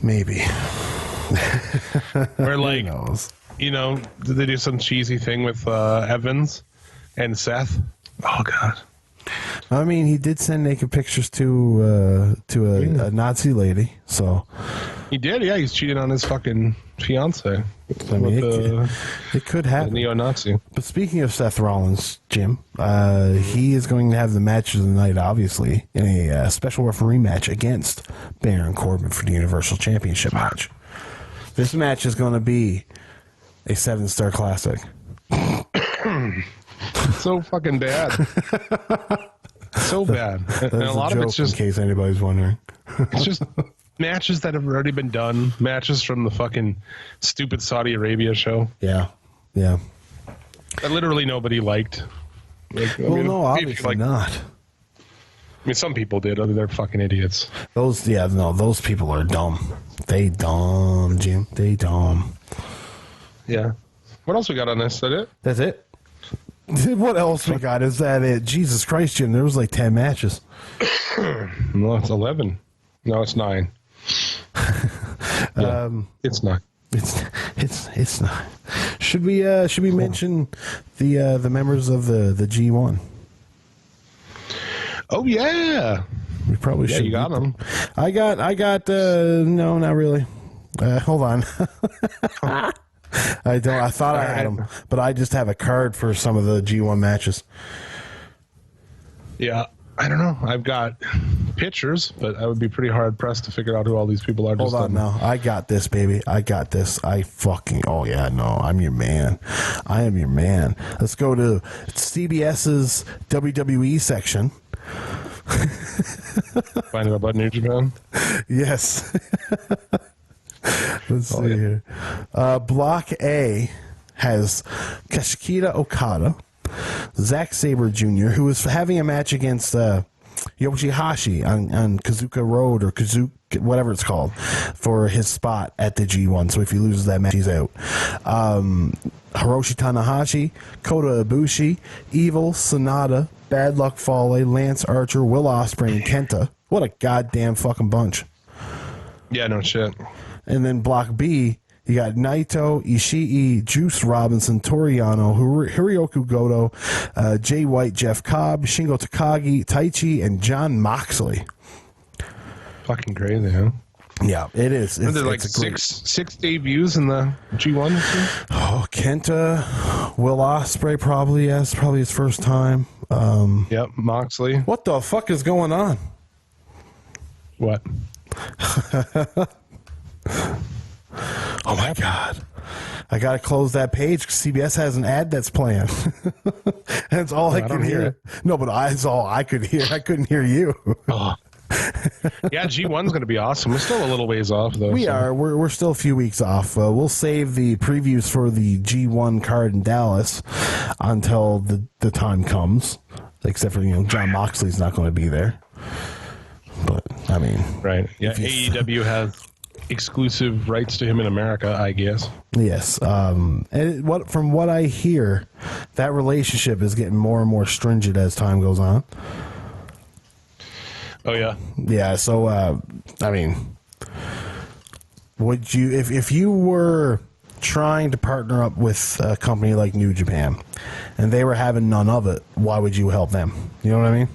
D: Maybe.
C: Or like,
D: Who knows?
C: Did they do some cheesy thing with Evans and Seth? Oh God.
D: I mean, he did send naked pictures to a Nazi lady, so
C: he did. Yeah, he's cheating on his fucking fiance.
D: I mean, it could happen.
C: Neo-Nazi.
D: But speaking of Seth Rollins, Jim, he is going to have the match of the night, obviously, in a special referee match against Baron Corbin for the Universal Championship match. This match is going to be a 7-star classic.
C: So fucking bad. So bad. And a lot of it's just,
D: in case anybody's wondering.
C: It's just matches that have already been done. Matches from the fucking stupid Saudi Arabia show.
D: Yeah.
C: That literally nobody liked.
D: No, obviously not.
C: I mean, some people did. They're fucking idiots.
D: Those people are dumb. They dumb, Jim. They dumb.
C: Yeah. What else we got on this? Is that it?
D: That's it. What else we got? Is that it? Jesus Christ, Jim. There was like 10 matches.
C: No, it's 11. No, it's 9. It's 9.
D: It's not. Should we mention the members of the G1?
C: Oh yeah.
D: We probably should.
C: You got them.
D: I got no, not really. Hold on. I don't. I thought I had them, but I just have a card for some of the G1 matches.
C: Yeah, I don't know. I've got pictures, but I would be pretty hard pressed to figure out who all these people are.
D: Hold on now. I got this, baby. I got this. Oh yeah, no, I'm your man. I am your man. Let's go to CBS's WWE section.
C: Finding out about New Japan?
D: Yes. Let's see here. Block A has Kazuchika Okada, Zack Sabre Jr., who is having a match against Yoshihashi on Kazuka Road or Kazuka, whatever it's called, for his spot at the G1. So if he loses that match, he's out. Hiroshi Tanahashi, Kota Ibushi, Evil, Sonata, Bad Luck Fale, Lance Archer, Will Ospreay, and Kenta. What a goddamn fucking bunch.
C: Yeah, no shit.
D: And then Block B, you got Naito, Ishii, Juice Robinson, Toriano, Hirooki Goto, Jay White, Jeff Cobb, Shingo Takagi, Taichi, and John Moxley.
C: Fucking crazy, huh?
D: Yeah, it is.
C: Are there like six debuts in the G1?
D: Oh, Kenta, Will Ospreay probably his first time.
C: Yep, Moxley.
D: What the fuck is going on?
C: What?
D: Oh my God. I got to close that page because CBS has an ad that's playing. That's all I can hear. No, but that's all I could hear. I couldn't hear you.
C: Oh. Yeah, G1's going to be awesome. We're still a little ways off, though.
D: We are. We're still a few weeks off. We'll save the previews for the G1 card in Dallas until the time comes. Except for, John Moxley's not going to be there. But, I mean...
C: Right. Yeah, AEW has exclusive rights to him in America, I guess.
D: Yes. And from what I hear, that relationship is getting more and more stringent as time goes on.
C: Oh, yeah?
D: Yeah, so, I mean, would you... If you were trying to partner up with a company like New Japan and they were having none of it, why would you help them? You know what I mean?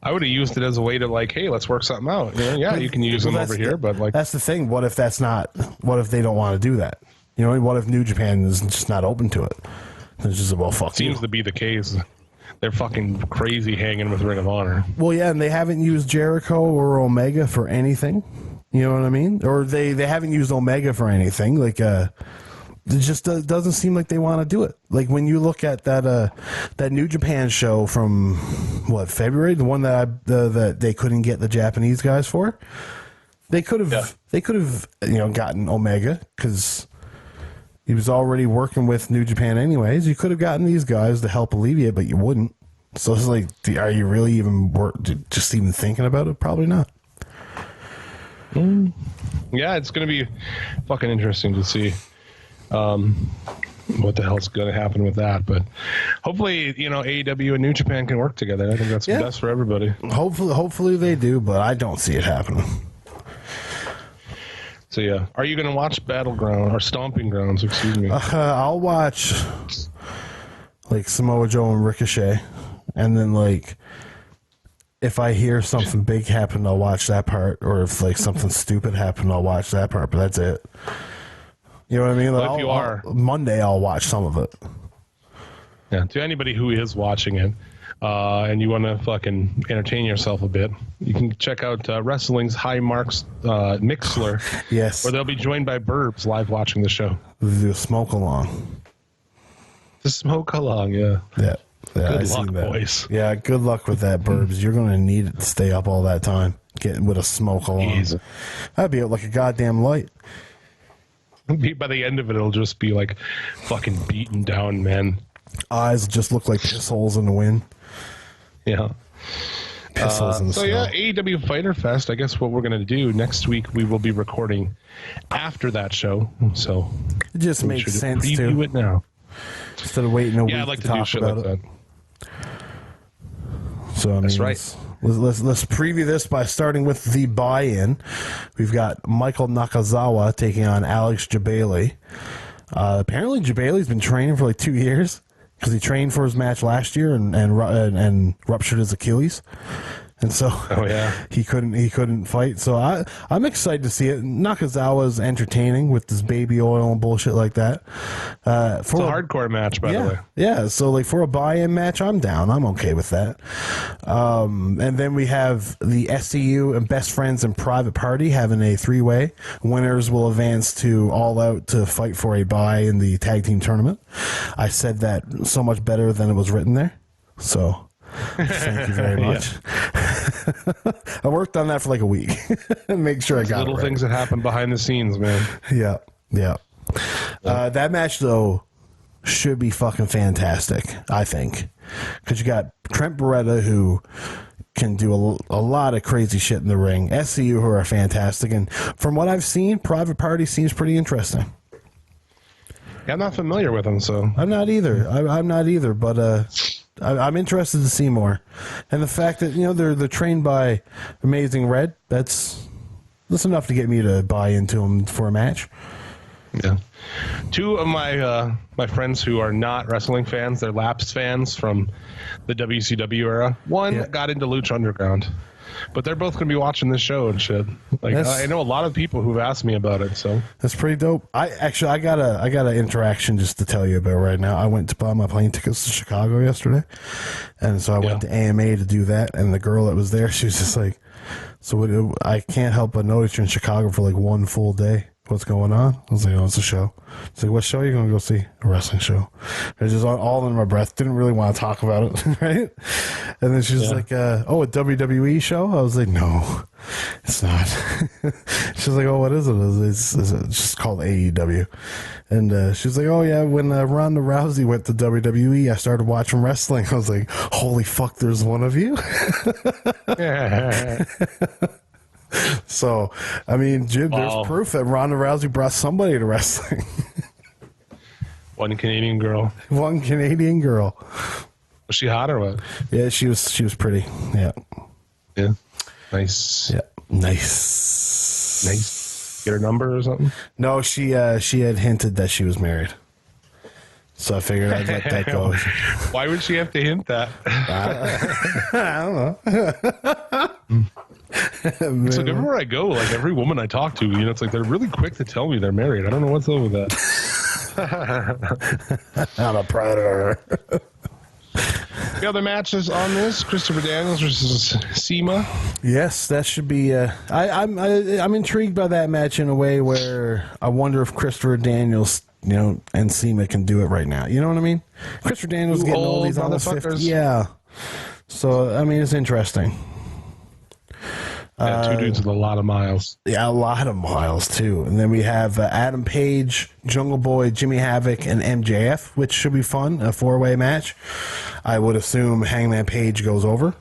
C: I would have used it as a way to hey, let's work something out. You can use them over here, but that's
D: the thing. What if they don't want to do that? What if New Japan is just not open to it? It's just fuck.
C: Seems to be the case. They're fucking crazy hanging with Ring of Honor.
D: Well, yeah, and they haven't used Jericho or Omega for anything. You know what I mean? Or they haven't used Omega for anything. It just doesn't seem like they want to do it. Like when you look at that New Japan show from February, the one that they couldn't get the Japanese guys for, they could have gotten Omega because he was already working with New Japan anyways. You could have gotten these guys to help alleviate, but you wouldn't. So it's like, are you really even just even thinking about it? Probably not.
C: Yeah, it's going to be fucking interesting to see. What the hell's going to happen with that? But hopefully, AEW and New Japan can work together. I think that's best for everybody.
D: Hopefully they do, but I don't see it happening.
C: So yeah, are you going to watch Battleground or Stomping Grounds? Excuse me.
D: I'll watch Samoa Joe and Ricochet, and then if I hear something big happen, I'll watch that part, or if something stupid happened, I'll watch that part. But that's it. You know what I mean?
C: Well, if you are
D: Monday, I'll watch some of it.
C: Yeah. To anybody who is watching it, and you want to fucking entertain yourself a bit, you can check out Wrestling's High Marks Mixler.
D: Yes.
C: Where they'll be joined by Burbs live watching the show.
D: The smoke along.
C: The smoke along, yeah.
D: Yeah.
C: Good luck, boys.
D: Yeah, good luck with that, Burbs. You're going to need it to stay up all that time, getting with a smoke along. Jeez. That'd be like a goddamn light.
C: By the end of it, it'll just be fucking beaten down men.
D: Eyes just look like piss holes in the wind.
C: Yeah.
D: Piss holes in the snow.
C: Yeah, AEW Fighter Fest. I guess what we're going to do next week, we will be recording after that show. So
D: it just makes sense to
C: preview it now
D: instead of waiting a week
C: I'd like to
D: talk
C: do shit
D: about
C: like
D: it.
C: That.
D: So I mean,
C: that's right.
D: Let's preview this by starting with the buy-in. We've got Michael Nakazawa taking on Alex Jabali. Apparently, Jabali's been training for 2 years because he trained for his match last year and ruptured his Achilles. And so he couldn't fight. So I'm excited to see it. Nakazawa's entertaining with this baby oil and bullshit like that.
C: It's a hardcore match, by the way.
D: Yeah, so for a buy-in match, I'm down. I'm okay with that. And then we have the SCU and Best Friends and Private Party having a 3-way. Winners will advance to All Out to fight for a bye in the tag team tournament. I said that so much better than it was written there. So... Thank you very much. I worked on that for a week. Make sure I got
C: little
D: it right.
C: Things that happen behind the scenes, man.
D: Yeah. That match though should be fucking fantastic, I think, because you got Trent Beretta who can do a lot of crazy shit in the ring. SCU who are fantastic, and from what I've seen, Private Party seems pretty interesting.
C: Yeah, I'm not familiar with them, so
D: I'm not either. I'm not either, but I'm interested to see more, and the fact that they're trained by Amazing Red, that's enough to get me to buy into them for a match.
C: Yeah, two of my friends who are not wrestling fans, they're lapsed fans from the WCW era. One got into Lucha Underground, but they're both going to be watching this show and shit. I know a lot of people who've asked me about it, so
D: that's pretty dope. I got a interaction just to tell you about right now. I went to buy my plane tickets to Chicago yesterday, and so I went to AMA to do that. And the girl that was there, she was just like, "So I can't help but notice you're in Chicago for one full day." what's going on? I was like, oh, it's a show. It's like, what show are you going to go see? A wrestling show. I was just all under my breath. Didn't really want to talk about it, right? And then she's like, oh, a WWE show? I was like, no, it's not. She's like, oh, what is it? It's just called AEW. And she's like, oh, yeah, when Ronda Rousey went to WWE, I started watching wrestling. I was like, holy fuck, there's one of you? So, I mean, Jim, there's proof that Ronda Rousey brought somebody to wrestling.
C: One Canadian girl.
D: One Canadian girl.
C: Was she hot or what?
D: Yeah, she was pretty. Yeah.
C: Yeah. Nice.
D: Yeah. Nice.
C: Get her number or something?
D: No, she had hinted that she was married. So I figured I'd let that go.
C: Why would she have to hint that?
D: I don't know.
C: It's like everywhere I go, like every woman I talk to, it's like they're really quick to tell me they're married. I don't know what's up with that.
D: I'm a predator.
C: The other matches on this: Christopher Daniels versus Seema.
D: Yes, that should be. I'm intrigued by that match in a way where I wonder if Christopher Daniels, and Seema can do it right now. You know what I mean? Christopher Daniels getting all these almost 50. Yeah. So I mean, it's interesting.
C: Yeah, two dudes with a lot of miles.
D: Yeah, a lot of miles, too. And then we have Adam Page, Jungle Boy, Jimmy Havoc, and MJF, which should be fun. A four-way match. I would assume Hangman Page goes over.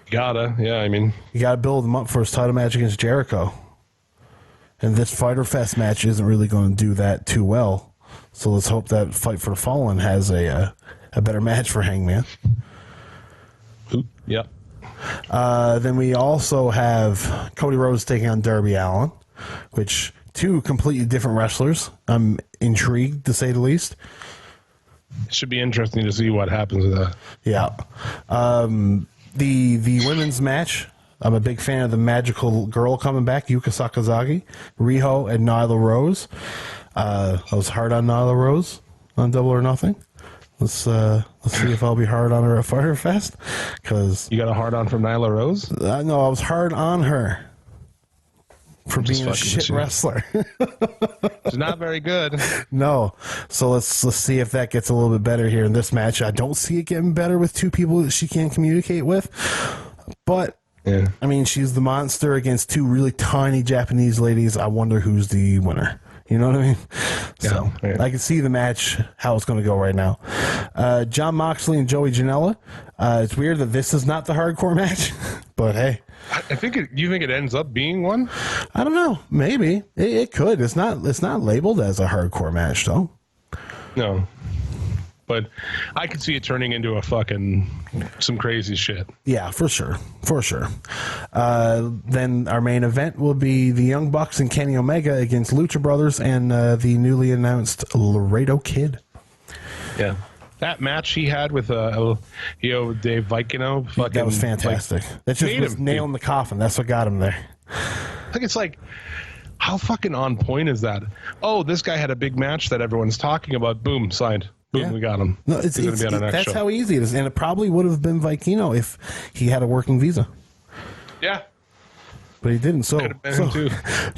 C: Gotta, yeah, I mean.
D: You gotta build him up for his title match against Jericho. And this Fyter Fest match isn't really going to do that too well. So let's hope that Fight for the Fallen has a better match for Hangman.
C: Yep.
D: Then we also have Cody Rhodes taking on Darby Allin, which two completely different wrestlers. I'm intrigued, to say the least.
C: It should be interesting to see what happens with that.
D: Yeah. The women's match, I'm a big fan of the magical girl coming back, Yuka Sakazaki, Riho, and Nyla Rose. I was hard on Nyla Rose on Double or Nothing. Let's see if I'll be hard on her at Fyter Fest. Cause
C: you got a hard on from Nyla Rose?
D: No, I was hard on her for being a shit wrestler.
C: She's not very good.
D: No. So let's see if that gets a little bit better here in this match. I don't see it getting better with two people that she can't communicate with. But
C: yeah.
D: I mean, she's the monster against two really tiny Japanese ladies. I wonder who's the winner. You know what I mean? So
C: yeah.
D: I can see the match, how it's going to go right now. Jon Moxley and Joey Janela. It's weird that this is not the hardcore match, but hey.
C: I think you think it ends up being one?
D: I don't know. Maybe. It could. It's not labeled as a hardcore match, though.
C: No. But I could see it turning into some crazy shit.
D: Yeah, for sure. For sure. Then our main event will be the Young Bucks and Kenny Omega against Lucha Brothers and the newly announced Laredo Kid.
C: Yeah. That match he had with Dave Vicino.
D: That was fantastic. That just was nailing the coffin. That's what got him there.
C: I think it's like, how fucking on point is that? Oh, this guy had a big match that everyone's talking about. Boom, signed. Boom, yeah. We got him.
D: No, it's going to be on our next show. That's how easy it is. And it probably would have been Vicino if he had a working visa.
C: Yeah.
D: But he didn't. So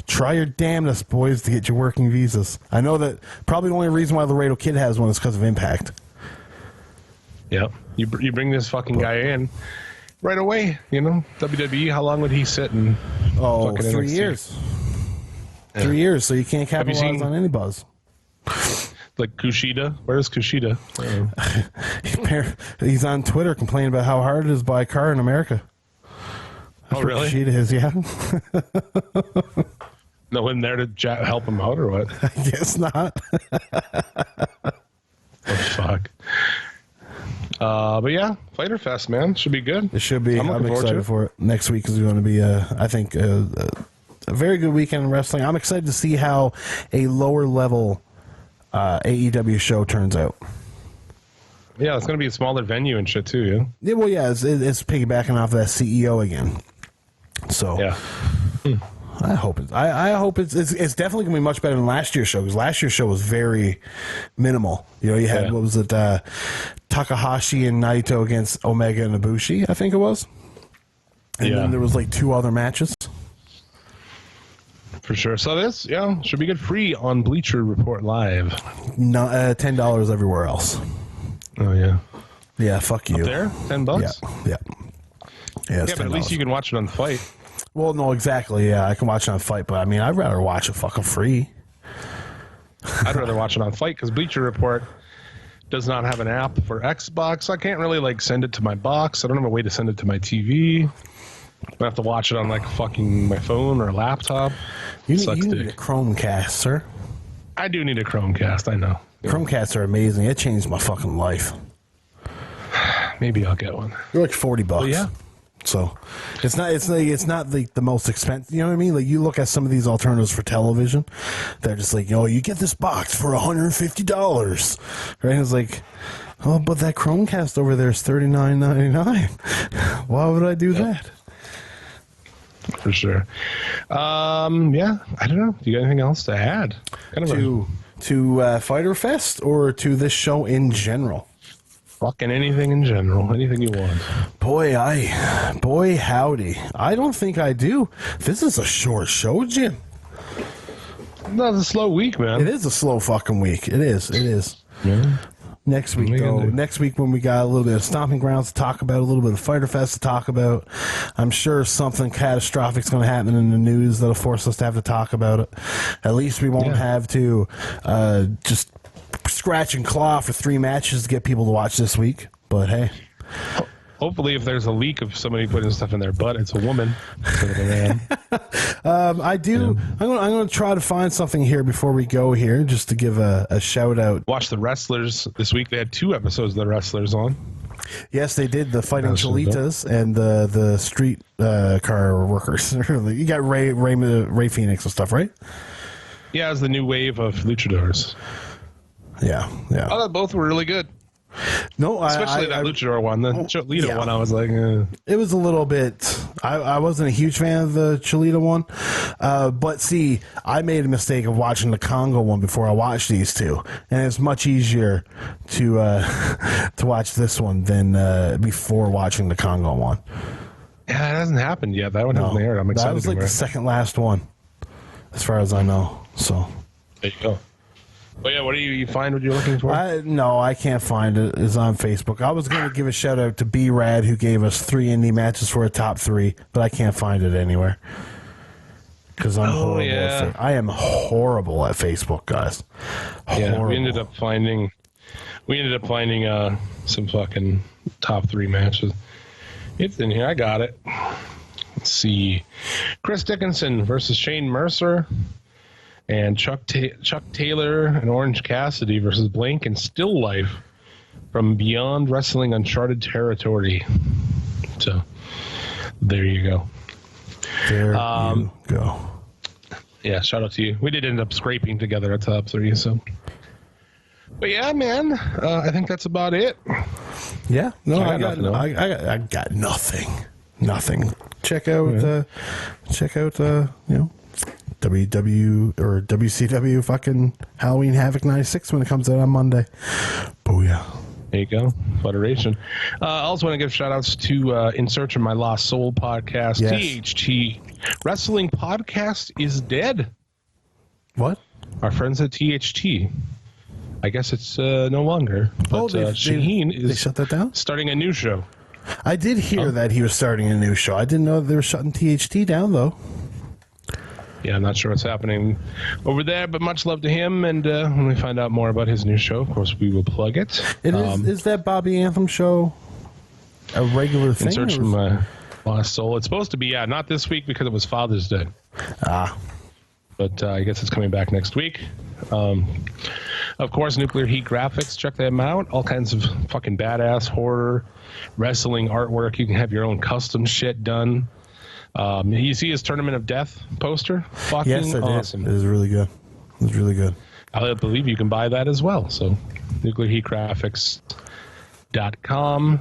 D: try your damnedest, boys, to get your working visas. I know that probably the only reason why Laredo Kid has one is because of Impact.
C: Yeah. You bring this fucking guy in right away, WWE, how long would he sit in?
D: Oh, 3 years. Yeah. 3 years, so you can't capitalize on any buzz.
C: Like Kushida. Where's Kushida?
D: He's on Twitter complaining about how hard it is to buy a car in America.
C: Oh, really?
D: Kushida is, yeah.
C: No one there to help him out, or what?
D: I guess not.
C: Oh, fuck. But yeah, Fyter Fest, man. Should be good.
D: It should be. I'm excited for it. Next week is going to be, I think, a very good weekend in wrestling. I'm excited to see how a lower level AEW show turns out.
C: Yeah, it's going to be a smaller venue and shit too, yeah?
D: Yeah, well, yeah, it's piggybacking off that CEO again. So,
C: yeah.
D: I hope it's definitely going to be much better than last year's show, because last year's show was very minimal. You had, what was it, Takahashi and Naito against Omega and Ibushi, I think it was. And then there was like 2 other matches.
C: For sure. So this, should be good free on Bleacher Report Live.
D: No, $10 everywhere else.
C: Oh, yeah.
D: Yeah, fuck you.
C: Up there? $10?
D: Yeah,
C: but at least you can watch it on Fight.
D: Well, no, exactly. Yeah, I can watch it on Fight, but I mean, I'd rather watch it fucking free.
C: I'd rather watch it on Fight because Bleacher Report does not have an app for Xbox. So I can't really like send it to my box. I don't have a way to send it to my TV. I have to watch it on like fucking my phone or a laptop.
D: You need a Chromecast, sir.
C: I do need a Chromecast. I know.
D: Chromecasts are amazing. It changed my fucking life.
C: Maybe I'll get one.
D: They're like $40.
C: Well, yeah.
D: So it's not the most expensive. You know what I mean? Like you look at some of these alternatives for television, they're just like, you get this box for $150, right? It's like, oh, but that Chromecast over there is $39.99. Why would I do that?
C: For sure. I don't know. Do you got anything else to add?
D: To Fighter Fest or to this show in general?
C: Fucking anything in general. Anything you want.
D: Boy, howdy. I don't think I do. This is a short show, Jim.
C: No, it's a slow week, man.
D: It is a slow fucking week. It is.
C: Yeah.
D: Next week, though. Next week when we got a little bit of Stomping Grounds to talk about, a little bit of Fighter Fest to talk about, I'm sure something catastrophic is going to happen in the news that'll force us to have to talk about it. At least we won't have to just scratch and claw for 3 matches to get people to watch this week. But hey.
C: Hopefully, if there's a leak of somebody putting stuff in their butt, it's a woman instead of a man.
D: I do. Yeah. I'm going to try to find something here before we go here, just to give a shout out.
C: Watch The Wrestlers this week. They had 2 episodes of The Wrestlers on.
D: Yes, they did. The Fighting Cholitas and the street car workers. You got Ray Phoenix and stuff, right?
C: Yeah, it's the new wave of luchadors.
D: Yeah.
C: I thought both were really good.
D: No,
C: especially that luchador one. The Cholita one, I was like,
D: It was a little bit. I wasn't a huge fan of the Cholita one, but see, I made a mistake of watching the Congo one before I watched these 2, and it's much easier to to watch this one than before watching the Congo one.
C: Yeah, it hasn't happened yet. That one hasn't aired. I'm excited.
D: That was like the second last one, as far as I know. So
C: there you go. But yeah, what do you find what you're looking for?
D: No, I can't find it. It's on Facebook. I was going to give a shout out to B-Rad, who gave us 3 indie matches for a top 3, but I can't find it anywhere. Because I'm horrible.
C: Yeah.
D: I am horrible at Facebook, guys. Horrible.
C: Yeah, we ended up finding some fucking top 3 matches. It's in here. I got it. Let's see. Chris Dickinson versus Shane Mercer. And Chuck Taylor and Orange Cassidy versus Blank and Still Life from Beyond Wrestling Uncharted Territory. So, there you go.
D: There you go.
C: Yeah, shout out to you. We did end up scraping together a top 3, so. But yeah, man, I think that's about it.
D: Yeah, no, I got nothing. Nothing. Check out, WCW fucking Halloween Havoc 96 when it comes out on Monday. Booyah.
C: There you go. Federation. I also want to give shout outs to In Search of My Lost Soul podcast.
D: Yes.
C: THT Wrestling Podcast is dead.
D: What?
C: Our friends at THT. I guess it's no longer. But Shaheen is
D: they shut that down?
C: Starting a new show.
D: I did hear that he was starting a new show. I didn't know they were shutting THT down, though.
C: Yeah, I'm not sure what's happening over there, but much love to him. And when we find out more about his new show, of course, we will plug it.
D: Is that Bobby Anthem show a regular thing?
C: In Search of My Lost Soul. It's supposed to be, not this week because it was Father's Day. But I guess it's coming back next week. Of course, Nuclear Heat Graphics. Check them out. All kinds of fucking badass horror, wrestling artwork. You can have your own custom shit done. You see his Tournament of Death poster? Fucking
D: yes, I
C: awesome.
D: Did. It was really good. It was really good.
C: I believe you can buy that as well. So, nuclearheatgraphics.com.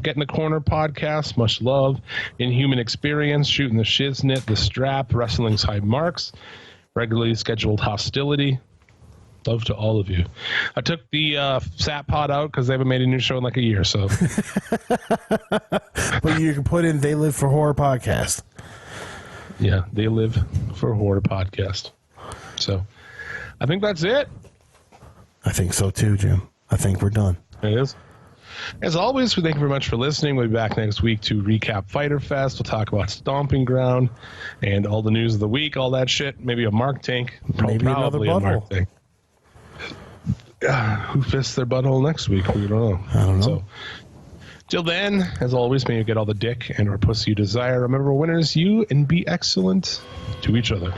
C: Get in the Corner podcast. Much love. Inhuman Experience. Shooting the Shiznit. The Strap. Wrestling's High Marks. Regularly Scheduled Hostility. Love to all of you. I took the Sat Pod out because they haven't made a new show in like a year. So,
D: but you can put in They Live for Horror podcast.
C: Yeah, they live for horror podcast. So I think that's it.
D: I think so too, Jim. I think we're done.
C: It is. As always, we thank you very much for listening. We'll be back next week to recap Fyter Fest. We'll talk about Stomping Ground and all the news of the week, all that shit. Maybe a Mark Tank.
D: Maybe another
C: a Mark
D: butthole.
C: Tank. Who fists their butthole next week? We don't know.
D: I don't know.
C: So, till then, as always, may you get all the dick and or pussy you desire. Remember, winners, you, and be excellent to each other.